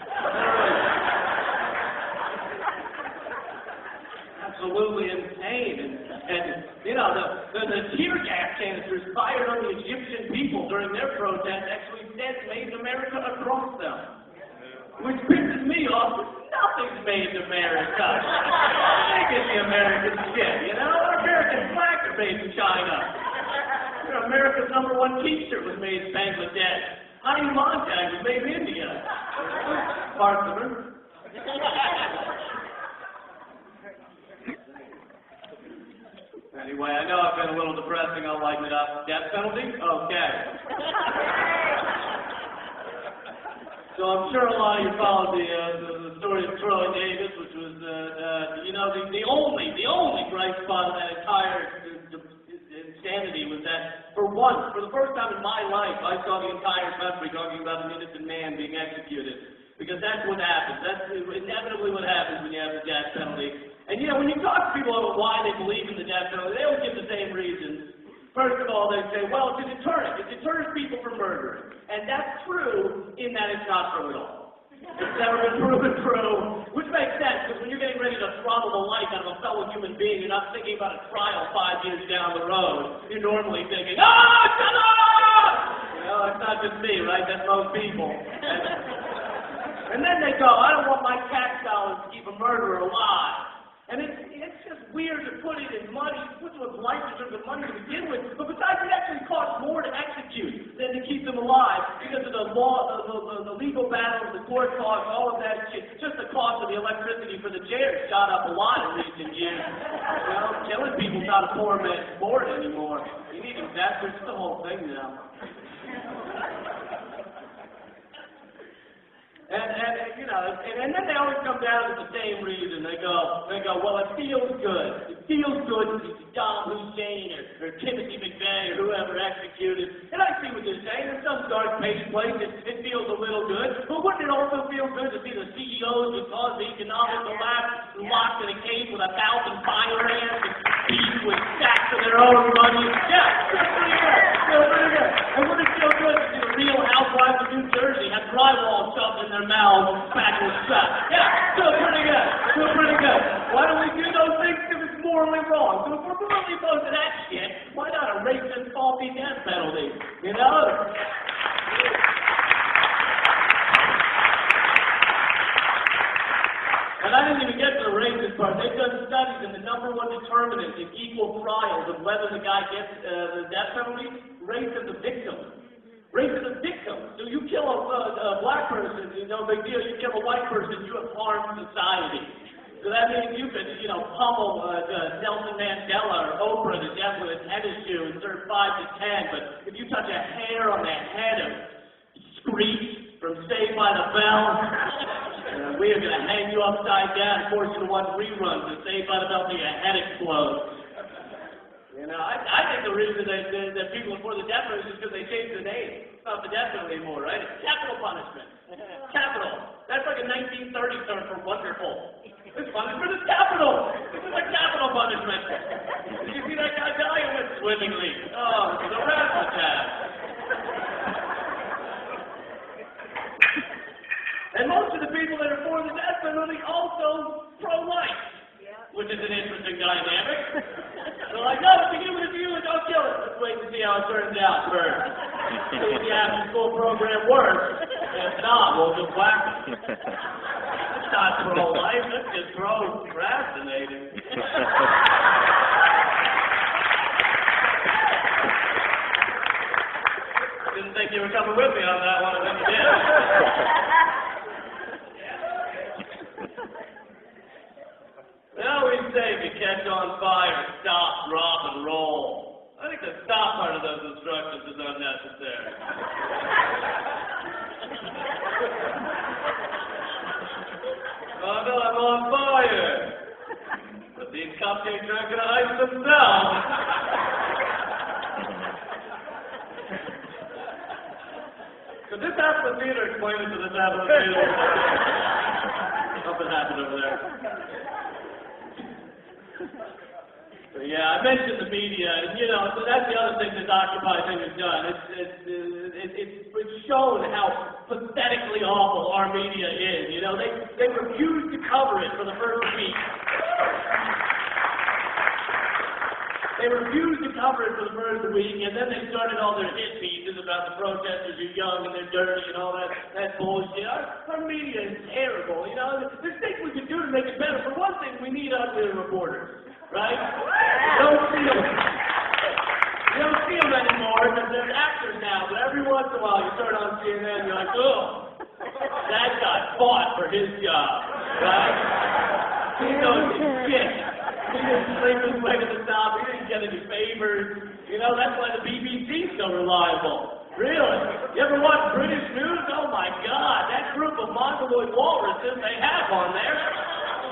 Absolutely insane. And you know, the tear gas canisters fired on the Egyptian people during their protest actually made America across them. Which pisses me off. Nothing's made in America. They get the American shit, you know? Our American flags are made in China. You know, America's #1 t-shirt was made in Bangladesh. Honey Montag was made in India. Parts of her. Anyway, I know I've been a little depressing. I'll lighten it up. Death penalty? Okay. So I'm sure a lot of you followed the story of Troy Davis, which was, the only bright spot of that entire insanity was that, for the first time in my life, I saw the entire country talking about an innocent man being executed. Because that's what happens. That's inevitably what happens when you have the death penalty. And when you talk to people about why they believe in the death penalty, they always give the same reasons. First of all, they say, well, it's a deterrent. It deters people from murdering. And that's true in that it's not true at all. It's never been proven true, which makes sense, because when you're getting ready to throttle the life out of a fellow human being, you're not thinking about a trial 5 years down the road. You're normally thinking, shut up! It's not just me, right? That's most people. And then they go, I don't want my tax dollars to keep a murderer alive. And it's just weird to put it in money. You put someone's life in terms of money to begin with. But besides, it actually costs more to execute than to keep them alive because of the law, the legal battles, the court costs, all of that shit. Just the cost of the electricity for the chairs shot up a lot in recent years. Killing people's not a poor man's sport anymore. You need investors. It's the whole thing now. And then they always come down to the same reason. They go, well, it feels good. It feels good to see Saddam Hussein or Timothy McVeigh or whoever executed. And I see what they're saying. In some dark patient place, it feels a little good. But wouldn't it also feel good to see the CEOs who caused the economic collapse locked in a cage with 1,000 fire ants and beaten with Hero, everybody. Yeah, feels pretty good. Feels pretty good. And would it feel good to see the Real Housewives of New Jersey have drywall shoved in their mouths backwards shut? Yeah, feels pretty good. Feels pretty good. Why don't we do those things? Because it's morally wrong. So if we're morally opposed to that shit, why not erase this faulty death penalty? You know? And I didn't even get to the racist part. They've done studies, and the number one determinant in equal trials of whether the guy gets the death penalty, race of the victim. Race of the victim. So you kill a black person, no big deal. You kill a white person, you have harmed society. So that means you could, pummel Nelson Mandela or Oprah to death with a tennis shoe and serve 5 to 10. But if you touch a hair on the head of Screech from Saved by the Bell, we are going to hang you upside down and force you to watch reruns of Saved by the Bell till your head explodes. I think the reason that people are for the death penalty is because they changed the name. It's not the death penalty anymore, right? It's capital punishment. Capital. That's like a 1930 term for wonderful. This punishment is capital. This is like capital punishment. Did you see that guy die? It went swimmingly. Oh, this is a razzmatazz. And most of the people that are for the death penalty also pro-life, which is an interesting dynamic. They're like, no, it's a human, don't kill it. Let's wait to see how it turns out first. See if the after-school program works. If not, we'll just whack it. That's not pro-life, that's just procrastinating. Didn't think you were coming with me on that one, and then you did. Now we say if you catch on fire, stop, drop, and roll. I think the stop part of those instructions is unnecessary. Oh no, I'm on fire. But these cupcakes aren't going to ice themselves. Could this Apple Theater explain it to this Apple Theater? Something happened over there. Yeah, I mentioned the media, and so that's the other thing this Occupy thing has done. It's shown how pathetically awful our media is. They refused to cover it for the first week. They refused to cover it for the first week, and then they started all their hit pieces about the protesters are young and they're dirty and all that bullshit. Our media is terrible. There's things we could do to make it better. For one thing, we need uglier reporters. Right? You don't see them anymore because they're actors now, but every once in a while you turn on CNN and you're like, oh, that guy fought for his job, right? He knows his shit. He didn't sleep his way to the top, he didn't get any favors. That's why the BBC's so reliable. Really? You ever watch British news? Oh my God, that group of mongoloid walruses they have on there.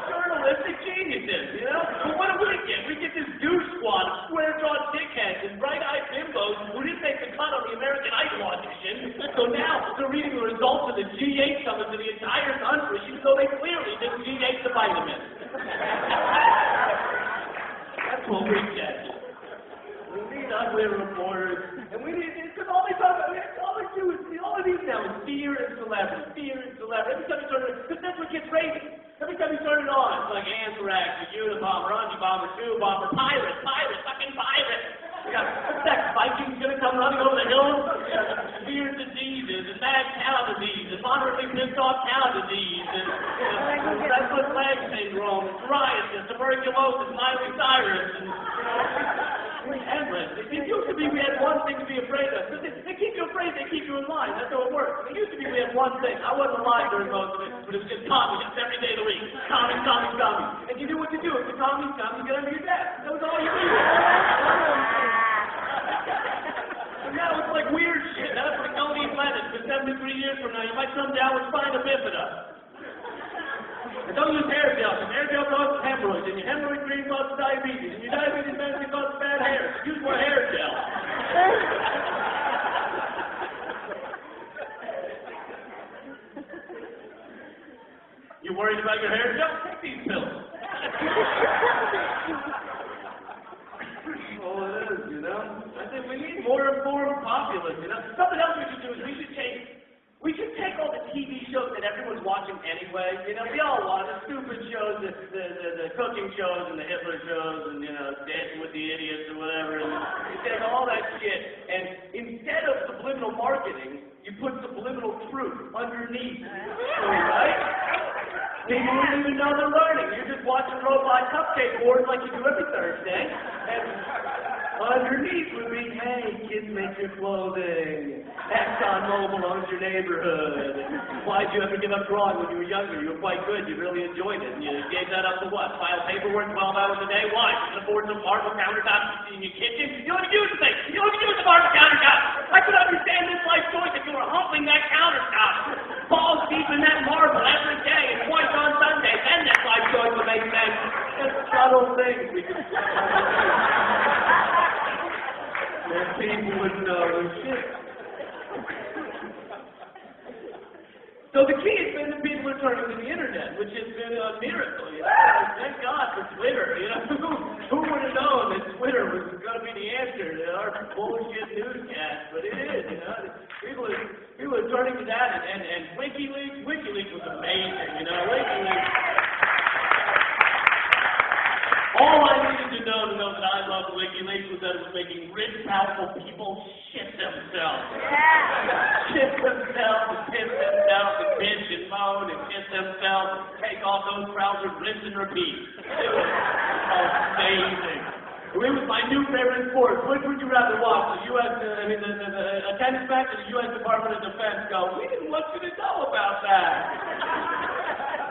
Journalistic geniuses, But what do we get? We get this douche squad of square-jawed dickheads and bright-eyed bimbos who didn't make the cut on the American Idol audition. So now they're reading the results of the G8 summit to the entire country, even though they clearly didn't G8 the vitamins. That's what we get. We need ugly reporters, and we need because all they need now is fear and celebrity. Fear and celebrity. Every time you turn it, because that's what gets ratings. Every time you turn it on, it's like Anthrax, the Unabomber, Anti-Bomber, Two-Bomber, Pirate, fucking Pirate. What's that, Vikings gonna come running over the hills? Severe diseases, and mad cow disease, and moderately pissed off cow disease, and restless leg syndrome, and psoriasis, tuberculosis, Miley Cyrus, and endless. It used to be we had one thing to be afraid of. They keep you afraid, they keep you in line. That's how it works. It used to be we had one thing. I wasn't alive during most of it, but it was just communists every day of the week. Commies. And you knew what to do. If the commies come, you get under your desk. That was all you needed. So now it's like weird shit. Now it's like don't eat lettuce, because 73 years from now you might come down with spina bifida. And don't use hair gel, because hair gel causes hemorrhoids, and your hemorrhoid cream causes diabetes, and your diabetes medicine causes bad hair. So use more hair gel. You worried about your hair gel? Take these pills. Oh, something else we should do is we should take all the TV shows that everyone's watching anyway. You know, we all watch the stupid shows, the cooking shows and the Hitler shows and, you know, Dancing with the Idiots or whatever. And you take all that shit, and instead of subliminal marketing, you put subliminal truth underneath. Right? People wouldn't even know they're learning. You're just watching robot cupcake boards like you do every Thursday. And underneath would be, hey, kids make your clothing. ExxonMobil owns your neighborhood. Why'd you ever give up drawing when you were younger? You were quite good. You really enjoyed it. And you gave that up to what? File paperwork 12 hours a day? Why? You can afford some marble countertops in your kitchen? You don't even use the thing. You don't even use the marble countertop. I could understand this life choice if you were humping that countertop. Balls deep in that marble every day and twice on Sunday. Then that life choice would make sense. Just subtle things we could that people would know shit. So the key has been that people are turning to the internet, which has been a miracle. You know? Thank God for Twitter. You know, who would have known that Twitter was going to be the answer to our bullshit newscast? But it is. You know, people are turning to that, and WikiLeaks was amazing. You know, WikiLeaks. All I needed to know that I loved WikiLeaks was that it was making rich, powerful people shit themselves. Yeah. Shit themselves, and piss themselves, and bitch and moan, and shit themselves, take off those trousers, rinse and repeat. It was amazing. It was my new favorite sport. Which would you rather watch? The U.S., a tennis match or the U.S. Department of Defense go, we didn't want you to know about that.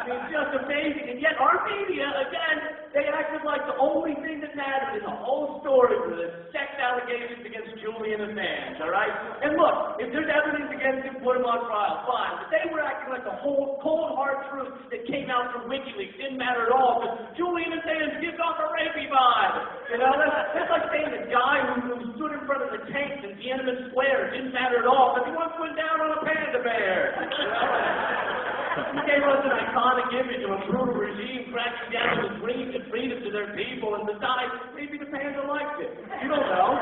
It's just amazing. And yet our media, again, they acted like the only thing that mattered in the whole story were the sex allegations against Julian Assange, all right? And look, if there's evidence against him, put him on trial, fine. But they were acting like the whole cold, hard truth that came out from WikiLeaks didn't matter at all, because Julian Assange gives off a rapey vibe. You know, that's like saying the guy who stood in front of the tanks in Tiananmen Square didn't matter at all, because he once went down on a panda bear. You know? He gave us an iconic image of a brutal regime cracking down on the dreams and freedom to their people, and besides, maybe the panda liked it. You don't know.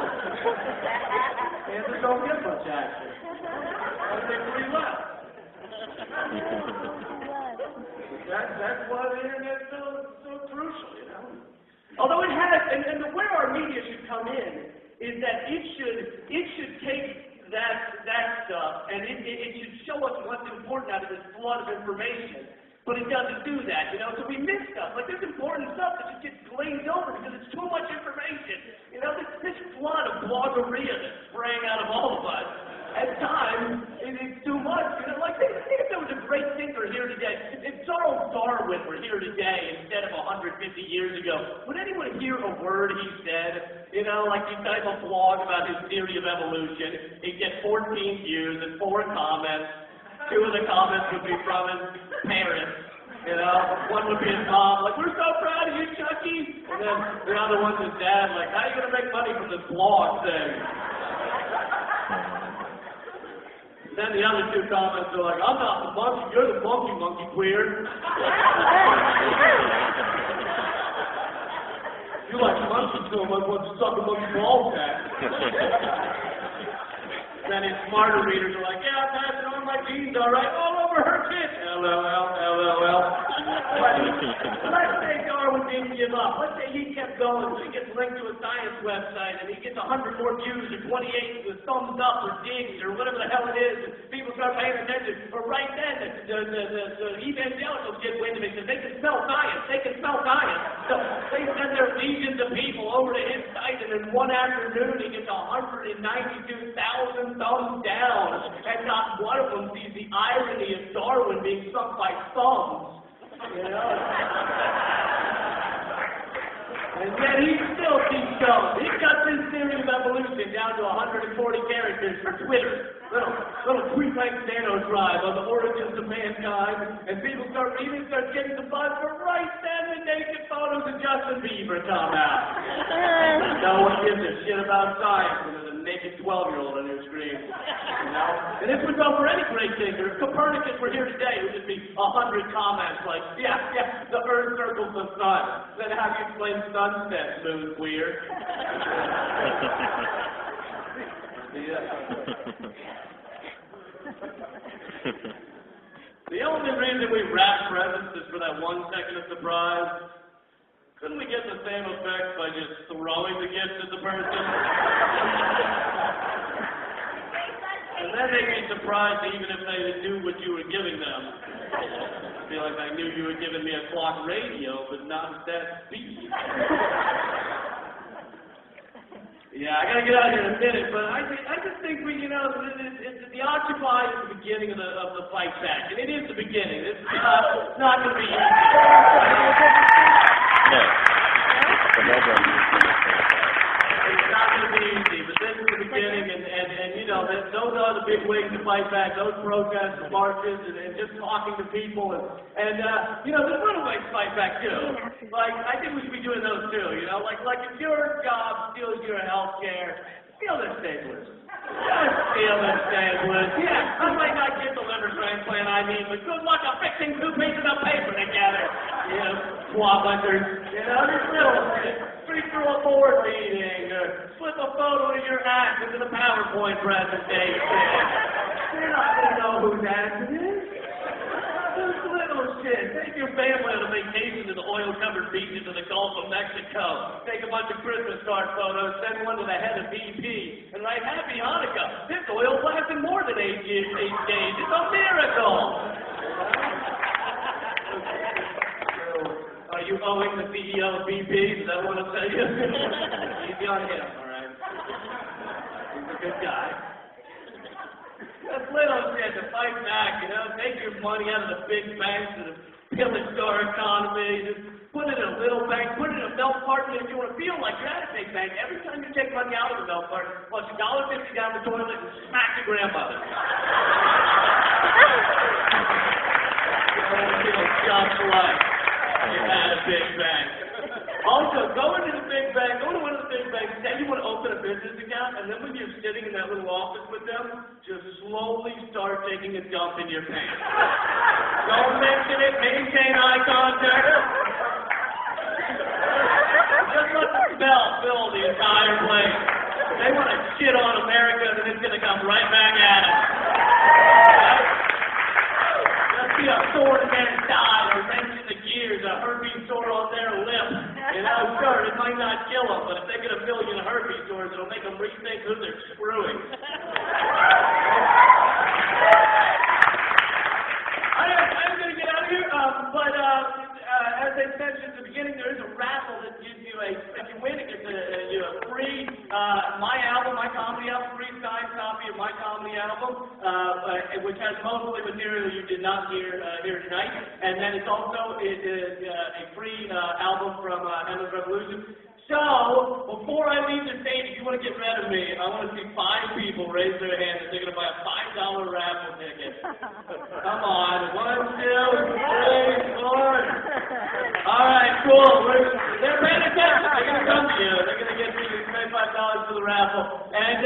Pandas don't get much action. They free left. That's why the internet's so crucial, you know. Although it has, and where our media should come in is that it should take that stuff, and it should show us what's important out of this flood of information. But it doesn't do that, you know, so we miss stuff. Like, there's important stuff that just gets glazed over because it's too much information. You know, this flood of bloggeria that's spraying out of all of us, at times, it's too much. You know, like, think if there was a great thinker here today. If Charles Darwin were here today instead of 150 years ago, would anyone hear a word he said? You know, like he'd type a blog about his theory of evolution. He'd get 14 views and 4 comments. 2 of the comments would be from his parents. You know, one would be his mom, like, we're so proud of you, Chucky. And then the other one's his dad, like, how are you going to make money from this blog thing? Then the other 2 comments are like, I'm not the monkey, you're the monkey queer. You like monkeys so much, why don't you suck a monkey ball sack? Then his smarter readers are like, yeah, I'm passing on my genes, all right, all over her tits. LOL. Let's say Darwin didn't give up. Let's say he kept going, so he gets linked to a science website, and he gets 100 more views, or 28 with thumbs up, or digs, or whatever the hell it is, and people start paying attention. But right then, the evangelicals get wind of it, because they can smell science. So they send their legions of people over to his site, and in one afternoon, he gets 192,000 thumbs down, and not one of them sees the irony of Darwin being sunk by thumbs. You know? And yet he still keeps going. He got this theory of evolution down to 140 characters for Twitter. Little tweet-like nano drive on the origins of mankind. And people start reading, start getting the buzz, but right then the naked photos of Justin Bieber come out. No one gives a shit about science when there's a naked 12-year-old on your screen. You know? And this would go for any great thinker. If Copernicus were here today, it would just be 100 comments like, yeah, the Earth circles the sun. Then how do you explain sunsets, moon queer? The only reason we wrap presents is for that 1 second of surprise. Couldn't we get the same effect by just throwing the gift at the person? And then they'd be surprised even if they knew what you were giving them. I feel like I knew you were giving me a clock radio, but not that speed. Yeah, I gotta get out of here in a minute, but I just think we, the Occupy is the beginning of the fight back, and it is the beginning. It's not gonna be easy. It's not gonna be easy, but this is the beginning, and those are the big ways to fight back. Those protests, the marches, and just talking to people, and there's little ways to fight back too. Like I think we should be doing those too. Like if your job steals your health care, steal their staplers. Just steal their staplers. Yeah, I might not get the liver transplant but good luck on fixing 2 pieces of paper together. Swabbuckers. Just little shit. Freak through a board meeting, or slip a photo of your act into the PowerPoint presentation. You're not going to know whose act it is. Just little shit. Take your family on a vacation to the oil-covered beaches of the Gulf of Mexico. Take a bunch of Christmas card photos, send one to the head of BP, and write Happy Hanukkah. This oil lasted more than 8 days. It's a miracle. Are you owing the CEO of BP? Is that what I'm saying? Easy on him, all right? He's a good guy. That's little shit to fight back, Take your money out of the big banks that have pillaged our economy. Just put it in a little bank, put it in a milk carton. If you want to feel like you're at a big bank, every time you take money out of the milk carton, flush $1.50 down the toilet and smack your grandmother. Just like you had a big bank. Also, go into the big bank, go to one of the big banks, say you want to open a business account, and then when you're sitting in that little office with them, just slowly start taking a dump in your pants. Don't mention it, maintain eye contact. Just let the smell fill the entire place. They want to shit on America, then it's going to come right back at them. Let's see a sword man die or wrench in the gears, a herpes sore on their lip. Sure, it might not kill them, but if they get 1 million herpes sores, it'll make them rethink who they're screwing. I'm going to get out of here, but as I mentioned at the beginning, there is a raffle that gives you if you win, it gets a free, my album, my comedy album, free signed copy of my comedy album, which has mostly material you did not hear here tonight, and then it's also a free album from Emma's Revolution. So, before I leave the stage, if you want to get rid of me, I want to see 5 people raise their hand that they're going to buy a $5 raffle ticket. Come on. 1, 2, 3, 4. All right, cool. They're paying attention. They're going to come to you. They're going to get you $25 for the raffle. And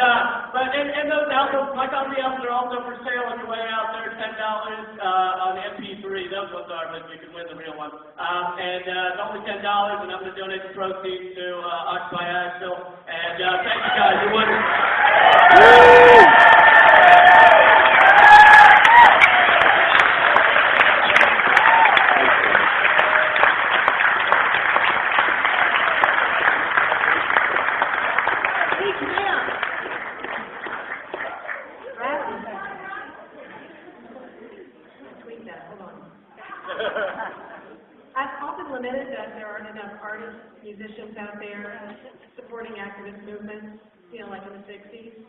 those albums, my comedy albums are also for sale on your way out there. $10 on MP3. Those ones are, but you can win the real one. It's only $10, and I'm going to donate the proceeds to Occupy Asheville. And thank you guys. You're wonderful. I've often lamented that there aren't enough artists, musicians out there supporting activist movements, like in the 60s.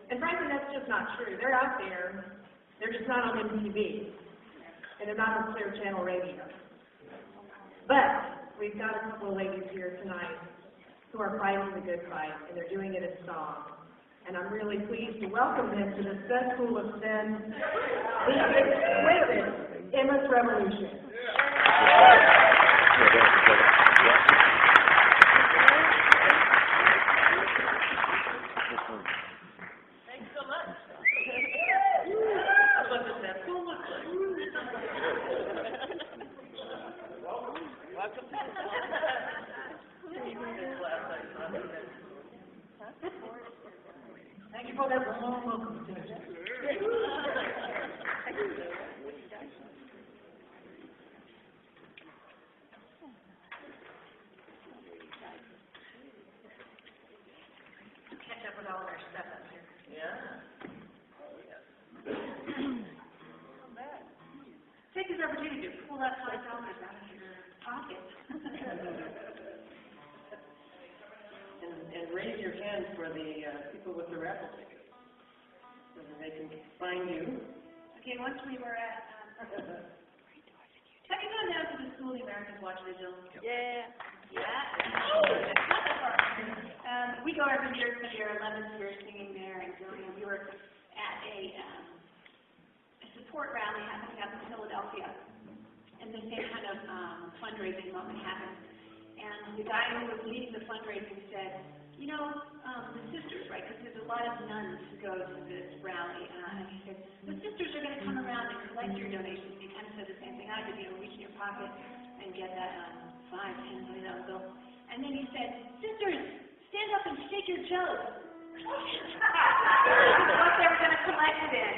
And frankly, that's just not true. They're out there. They're just not on MTV. And they're not on Clear Channel Radio. But we've got a couple of ladies here tonight who are fighting the good fight, and they're doing it in song. And I'm really pleased to welcome them to the Cesspool of Sin with Emma's Revolution. Thanks so much. What does that school look like? Welcome to the class. Thank you for that warm welcome. Catch up with all of our stuff up here. Yeah. Take this opportunity to pull that $5 out of your pocket. And raise your hand for the people with the raffle tickets, so that they can find you. Okay, once we were at, have you gone down to the School of the Americans Watch Vigil? Yeah. Yeah? Not that far. We go every year, it's our 11th year singing there, and doing, we were at a support rally happening up in Philadelphia, and the same kind of fundraising moment happened. And the guy who was leading the fundraising said, you know, the sisters, right, because there's a lot of nuns who go to this rally, and he said, the sisters are going to come around and collect your donations. He kind of said the same thing I did, you know, reach in your pocket and get that $5, $10, $20 bill. And then he said, sisters, stand up and shake your toes. What they were going to collect it in.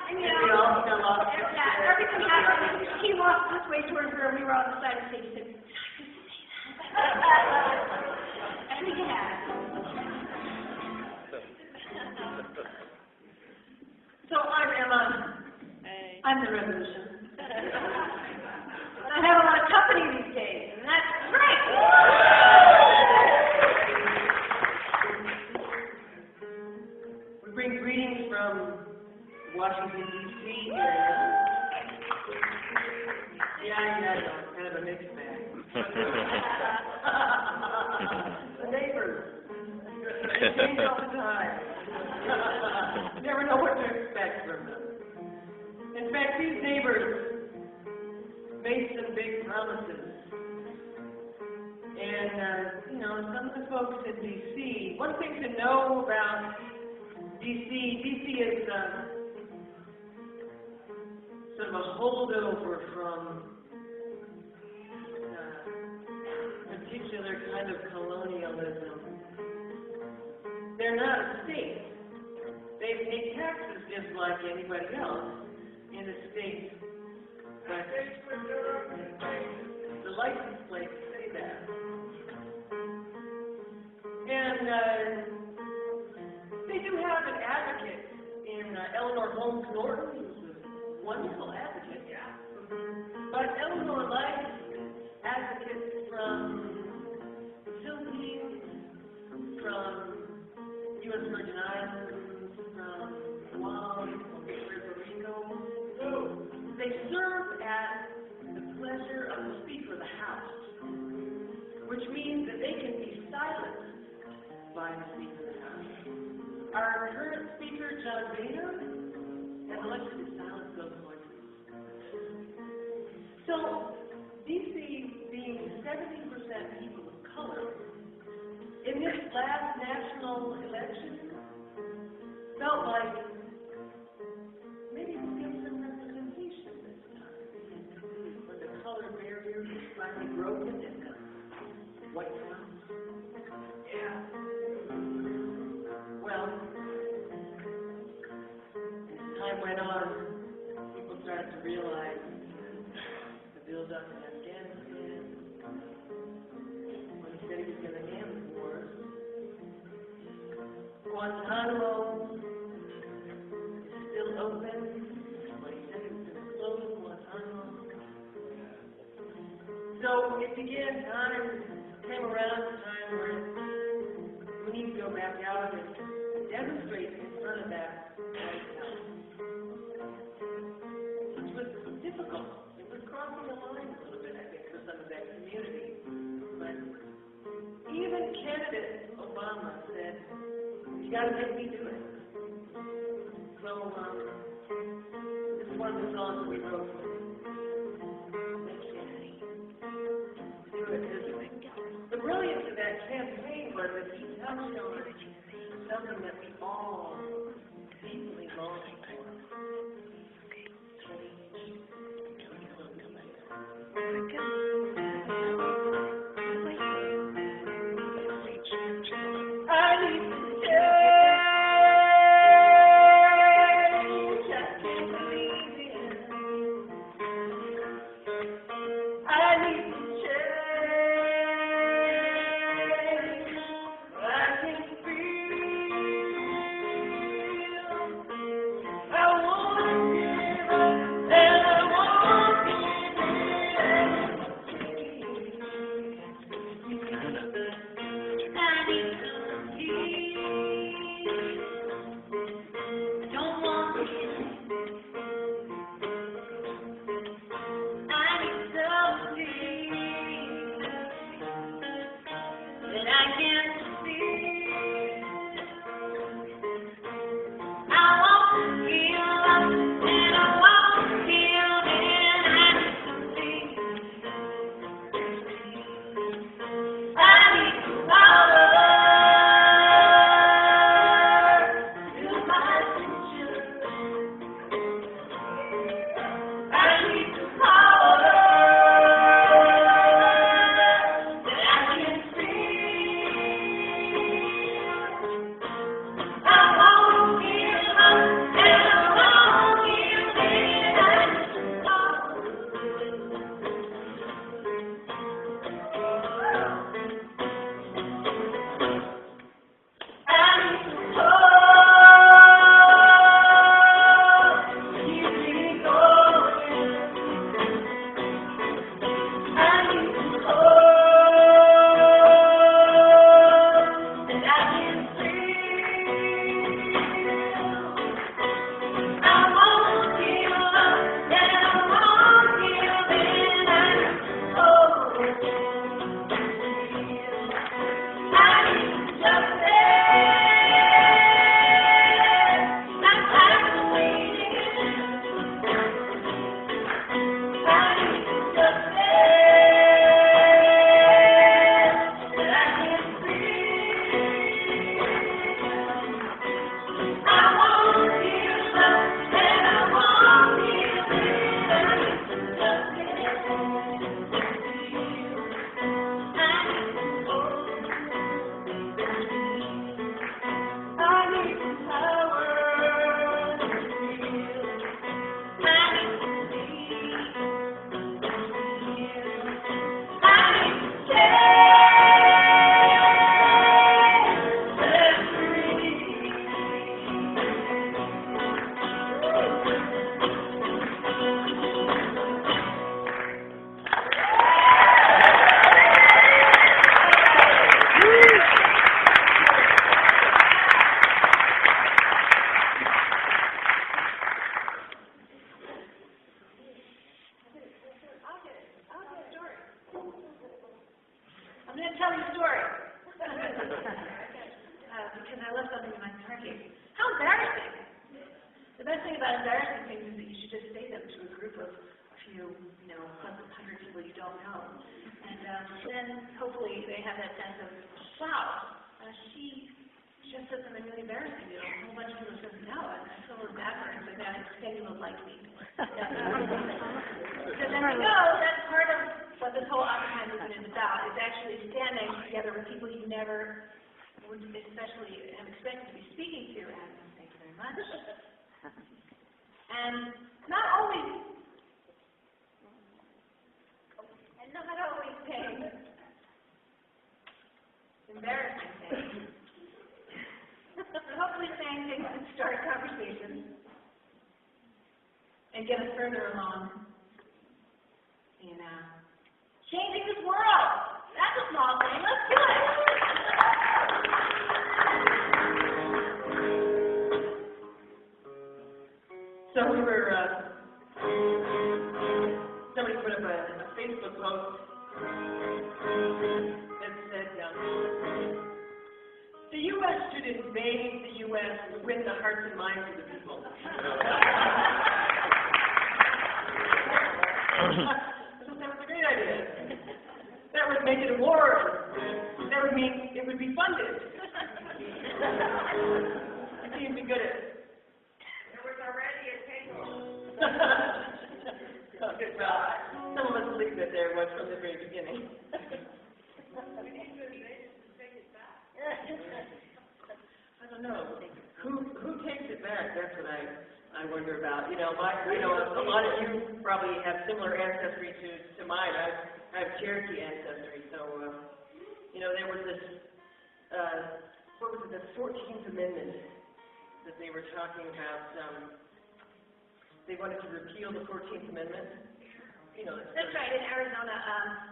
And you know, everything happened. He walked this way towards where we were on the side of the stage. He said, and we had. So I'm Emma. Hey. I'm the revolution. But I have a lot of company these days, and that's great. We bring greetings from Washington, D.C. area. Yeah, kind of a mixed bag. The neighbors. They change all the time. You never know what to expect from them. In fact, these neighbors made some big promises. And, you know, some of the folks in D.C., one thing to know about D.C. is sort of a holdover from particular kind of colonialism. They're not a state. They pay taxes just like anybody else in a state. But the license plates say that. And they do have an advocate in Eleanor Holmes Norton, who's a wonderful advocate, yeah. But Eleanor likes advocates from the Philippines, from U.S. Virgin Islands, from Guam, from Puerto Rico. They serve at the pleasure of the Speaker of the House, which means that they can be silenced by the Speaker of the House. Our current Speaker, John Boehner, has elected to silence those voices. So, D.C. being 70% people of color, in this last national election, felt like maybe we'll get some representation this time. When the color barrier was finally broken and white towns. Yeah. Well, as time went on, people started to realize the build-up in Afghanistan, when he said he was going to end the wars. Guantanamo is still open, when he said he was going to close Guantanamo. So it began came around a time where we need to go back out and demonstrate in front of that White House. Which was difficult. It was crossing the line a little bit, I think, for some of that community. But even candidate Obama said, you got to make me do it. So this is one of the songs we wrote. The brilliance of that campaign was that he touched on something that we all deeply long for. I need Then hopefully they have that sense of, wow, she just said something really embarrassing to a whole bunch of people said no, and I feel a little bad for her, but that extended will like me. Because then we know that's part of what this whole Occupy movement is about, is actually standing together with people you never would especially have expected to be speaking to, and thank you very much. And not always saying embarrassing things, but hopefully saying things that start conversations and get us further along in changing this world. That's a small thing. Let's do it. So we were, somebody put up a Facebook post that said, the U.S. should invade the U.S. to win the hearts and minds of the people. I thought that was a great idea. That would make it a war. That would mean it would be funded. I seem to be good at it. There was already a table. Okay, well, some of us believe that there was from the very beginning. We need to invade it to take it back. I don't know. Who takes it back? That's what I wonder about. You know, a lot of you probably have similar ancestry to mine. I have Cherokee ancestry, so there was this what was it, the 14th Amendment that they were talking about. They wanted to repeal the 14th Amendment. That's right. In Arizona,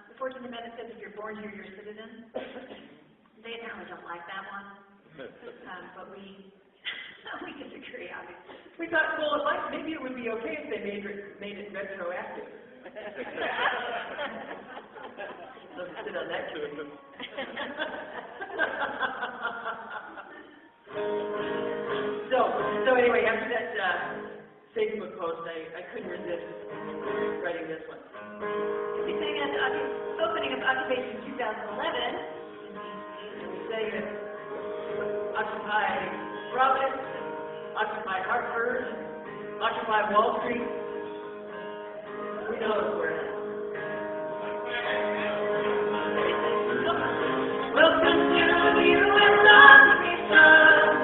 the 14th Amendment says if you're born here, you're a citizen. They apparently don't like that one, but we disagree, obviously. We thought, well, maybe it would be okay if they made it retroactive. Let's sit on that too. post, I couldn't resist writing this one. We sang at the opening of Occupation 2011. We say it. Occupy Providence, occupy Hartford, occupy Wall Street. We know it's where it is. Welcome to the U.S. occupation.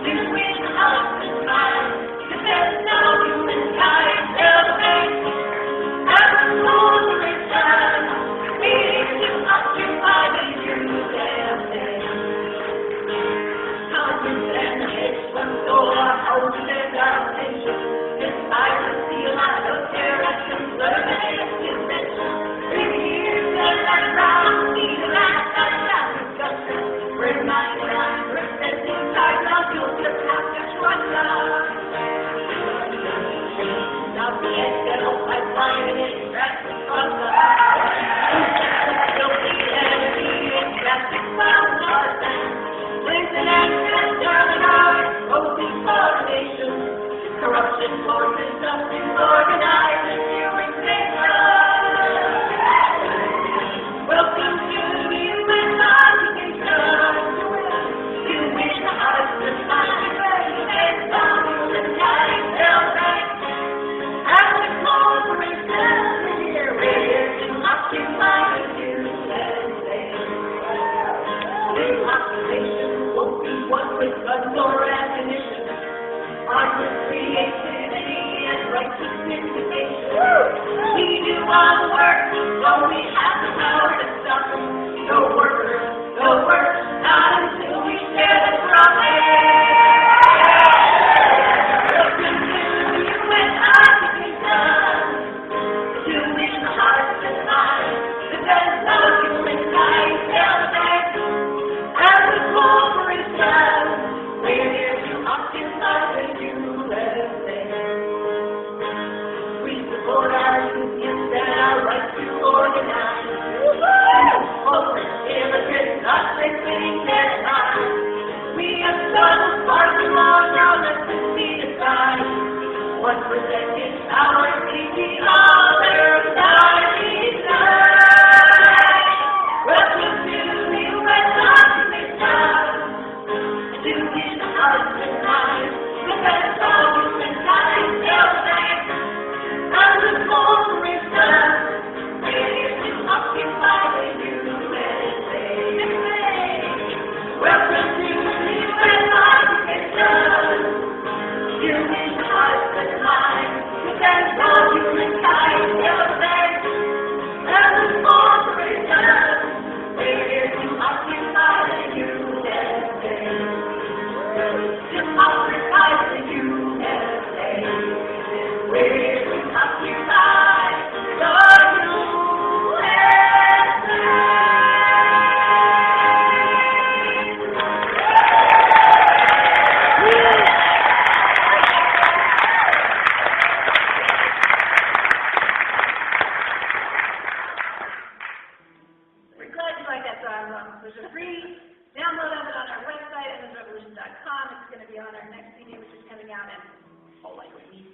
To win hearts and minds, defend our humankind, elevate our cooperation. We need to occupy the USA. And hits one door, hopes and our nation. Despite the seal and the terror and conservative convention. We're here to let around, see the last of that discussion. We're 99% inside, now you'll just have to trust us. Now the Excel pipeline and extract the funds of filthy enemy, extracting funds our land. Listen and corruption forces us to organize a new extinction. Welcome to the U.S. occupation. To win the hearts and minds, defend our humankind, elevate as a corporation. We're here to occupy the USA. The occupation won't be won with guns or ammunition. Art with creativity and righteous vindication. We do all the work, so we have the power to stop them. No workers, no work, not until we share the profit. Welcome to the U.S. occupation. To win the hearts and minds, defend our humankind, elevate as a corporation. We're here to occupy the USA. We support our unions and our right to organize. Corporate immigrants not wasting their time. We have struggled far too long, now let's see aside. 1% in power, the others are denied. Welcome to the U.S. occupation. To win hearts and minds, defend all humankind, elevate as a corporation. We're here to occupy the USA. Welcome to the U.S. occupation. To win hearts and minds, defend all humankind, elevate as a corporation. We're here to occupy the USA. Occupy the USA. We're here to occupy the We're glad you like that song. There's a free download of it on our website, evansrevolution.com. It's going to be on our next CD, which is coming out in, like a week.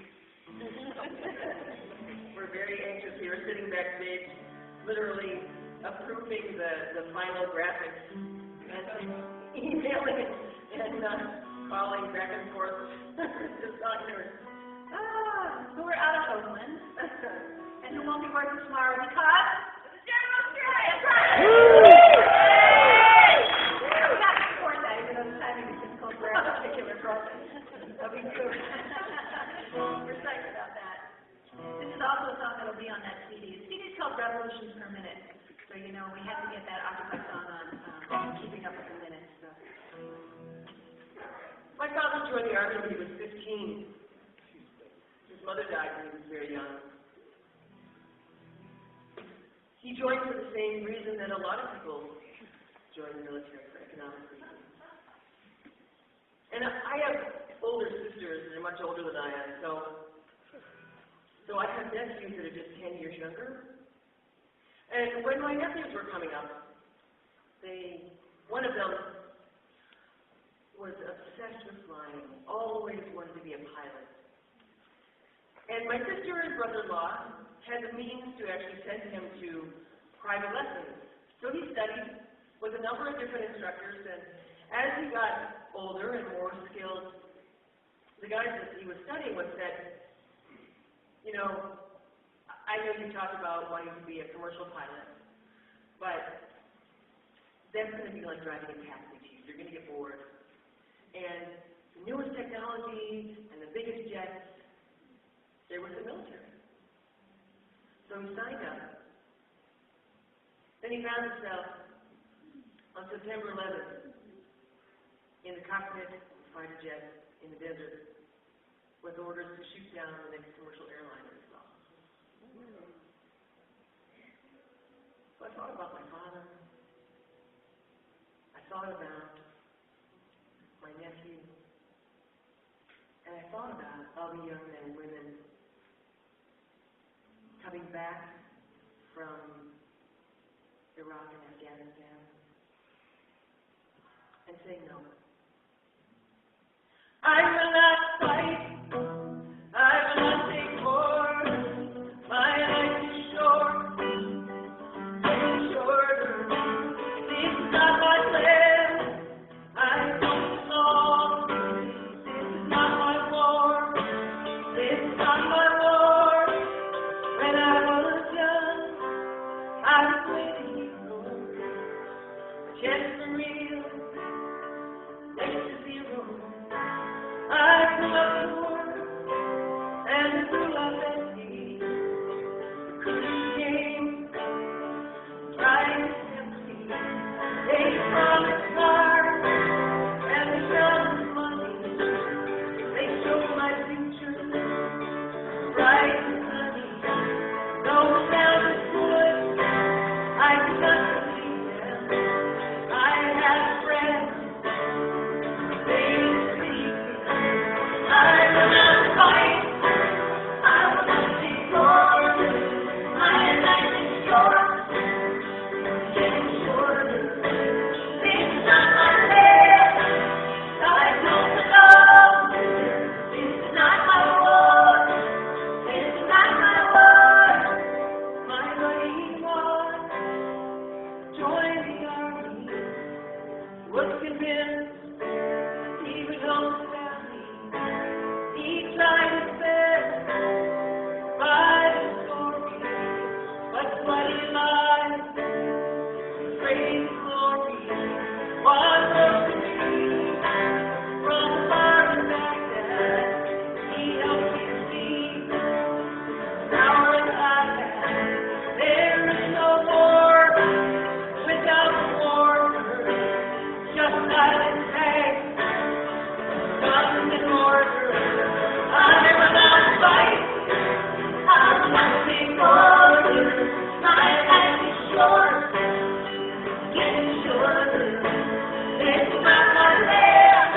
We're very anxious. We were sitting backstage, literally approving the final graphics and emailing and calling back and forth. Just talking to her. So we're out of Oakland, and who won't be working tomorrow because it's General Strike. We got to support that, even though the timing is difficult for our particular program. So we do. We're psyched about that. This is also a song that'll be on that CD. The CD is called Revolutions Per Minute. So, you know, we have to get that Occupy song on Keeping Up with the Minutes. So. My father joined the Army when he was 15. His mother died when he was very young. He joined for the same reason that a lot of people join the military, for economic reasons. And I have older sisters, and they're much older than I am, so I have nephews that are just 10 years younger. And when my nephews were coming up, one of them was obsessed with flying, always wanted to be a pilot. And my sister and brother-in-law had the means to actually send him to private lessons. So he studied with a number of different instructors, and as he got older and more skilled, the guys that he was studying with said, you know, I know you talked about wanting to be a commercial pilot, but that's going to be like driving a taxi chief. You're going to get bored. And the newest technology and the biggest jets, they were the military. So he signed up. Then he found himself on September 11th in the cockpit of a fighter jet in the desert with orders to shoot down the next commercial airliner he saw. So I thought about my father. I thought about my nephew. And I thought about other young men and women coming back from Iraq and Afghanistan and saying no. I will not fight. I will not take more. My life is short. It's shorter. This is not my plan. I don't belong. This is not my war. This is not my war. When I was young, I was waiting for a chance for real. Next to zero. I grew up poor and grew up empty. The cookies came, trying to tempt me. They promised cars and they promised money. They showed my future bright and sunny. Though the sound was good, I could not believe them. I had friends, they didn't see me. I will not fight. I will not take orders. My life is short. Getting shorter. This is not my land. I don't belong here. This is not my war. This is not my war. My buddy was join the army. Was convinced he would help his family. He tried his best by the story, but bloody lies, great glory, was broken free from the fire of Baghdad. He helped me see the power that I had. There is no war without order, just silent tanks, guns and order. I will not fight. I will not take orders. My life is short, getting shorter. This is not my land.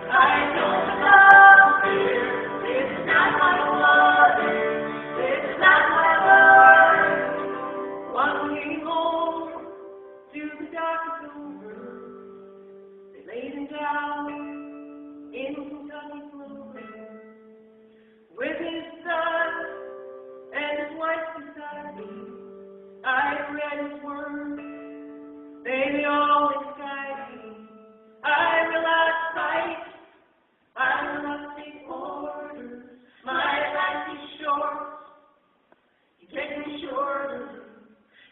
I don't belong here. This is not my war. This is not my war. One came home to the dark is over. They laid him down in Kentucky clover. With his son and his wife beside me, I read his words, they may always guide me. I will not fight, I will not take orders. My life is short, it's getting shorter.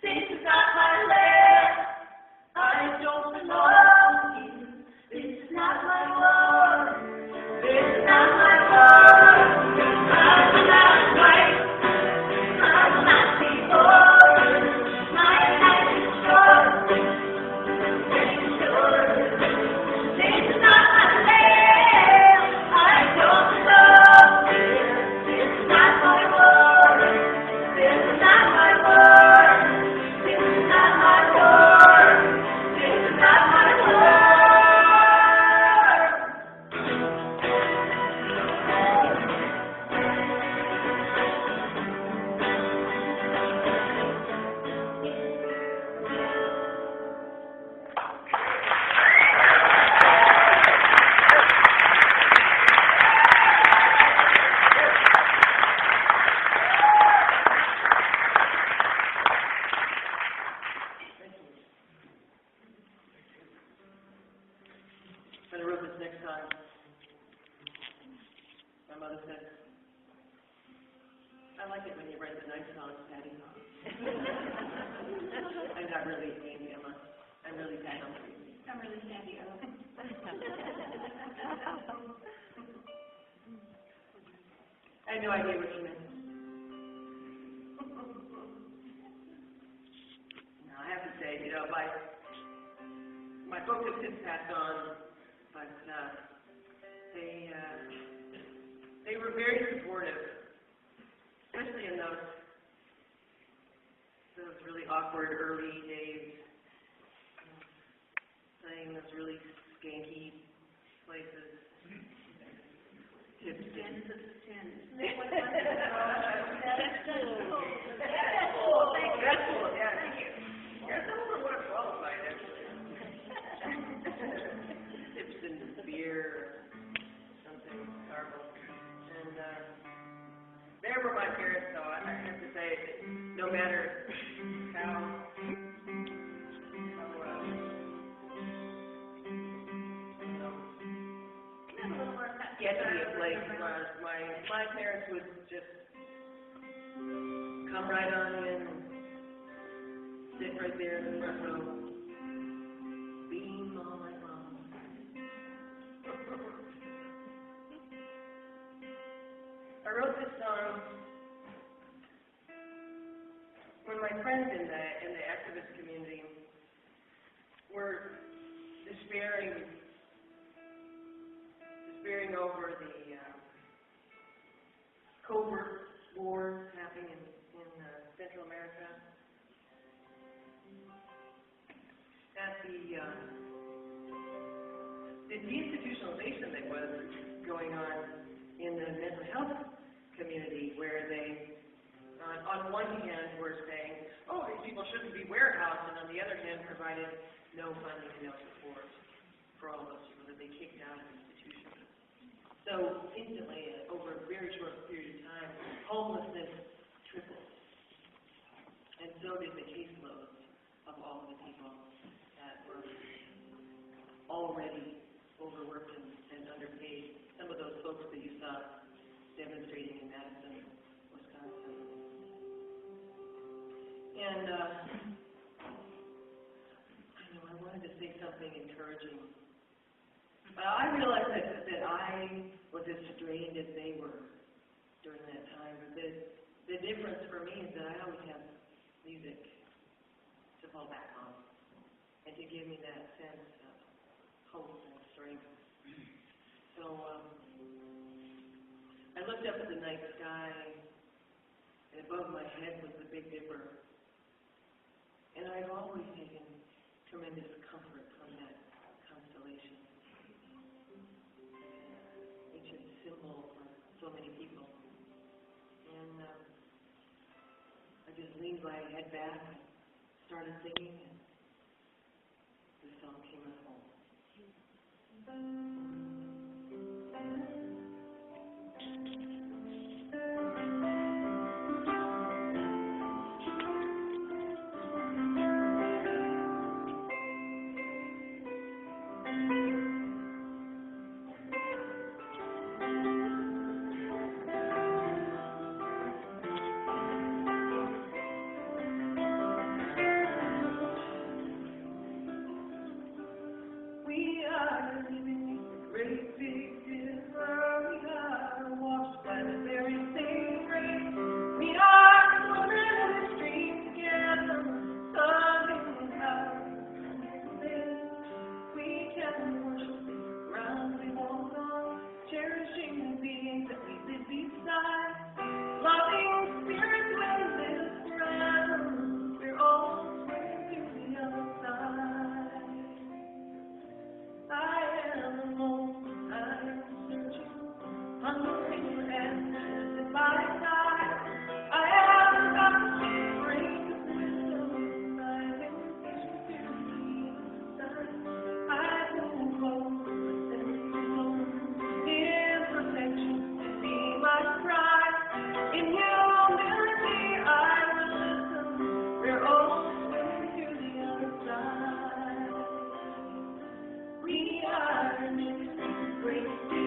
This is not my land, I don't belong here. This is not my war. And I wrote this next song. My mother said, I like it when you write the nice songs, Patty. I'm not really Sandy, am I? I'm really Patty. I'm really Sandy. I had no idea what you meant. Now, I have to say, you know, my folks have since passed on, but they were very supportive, especially in those really awkward early days, playing those really skanky places. Dance of the Ten. That's cool. Yeah, thank you. That's a little more qualified, actually. Tips and beer or something horrible. And there were my parents, so I have to say, no matter how get to be a place where my parents would just come right on in and sit right there in the front row, beam all night long. I wrote this song when my friends in the activist community were despairing over the covert wars happening in Central America. At the deinstitutionalization that was going on in the mental health community, where they, on one hand, were saying, oh, these people shouldn't be warehoused, and on the other hand, provided no funding and no support for all those people that they kicked out of institutions. So instantly, over a very short period of time, homelessness tripled. And so did the caseloads of all the people that were already overworked and underpaid. Some of those folks that you saw demonstrating in Madison, Wisconsin. And I wanted to say something encouraging. I realized that I was as strained as they were during that time. But the difference for me is that I always have music to fall back on and to give me that sense of hope and strength. So I looked up at the night sky, and above my head was the Big Dipper. And I've always taken tremendous comfort from that constellation. It's a symbol for so many people. And I just leaned my head back and started singing, and the song came at home. I am the most I environment brings to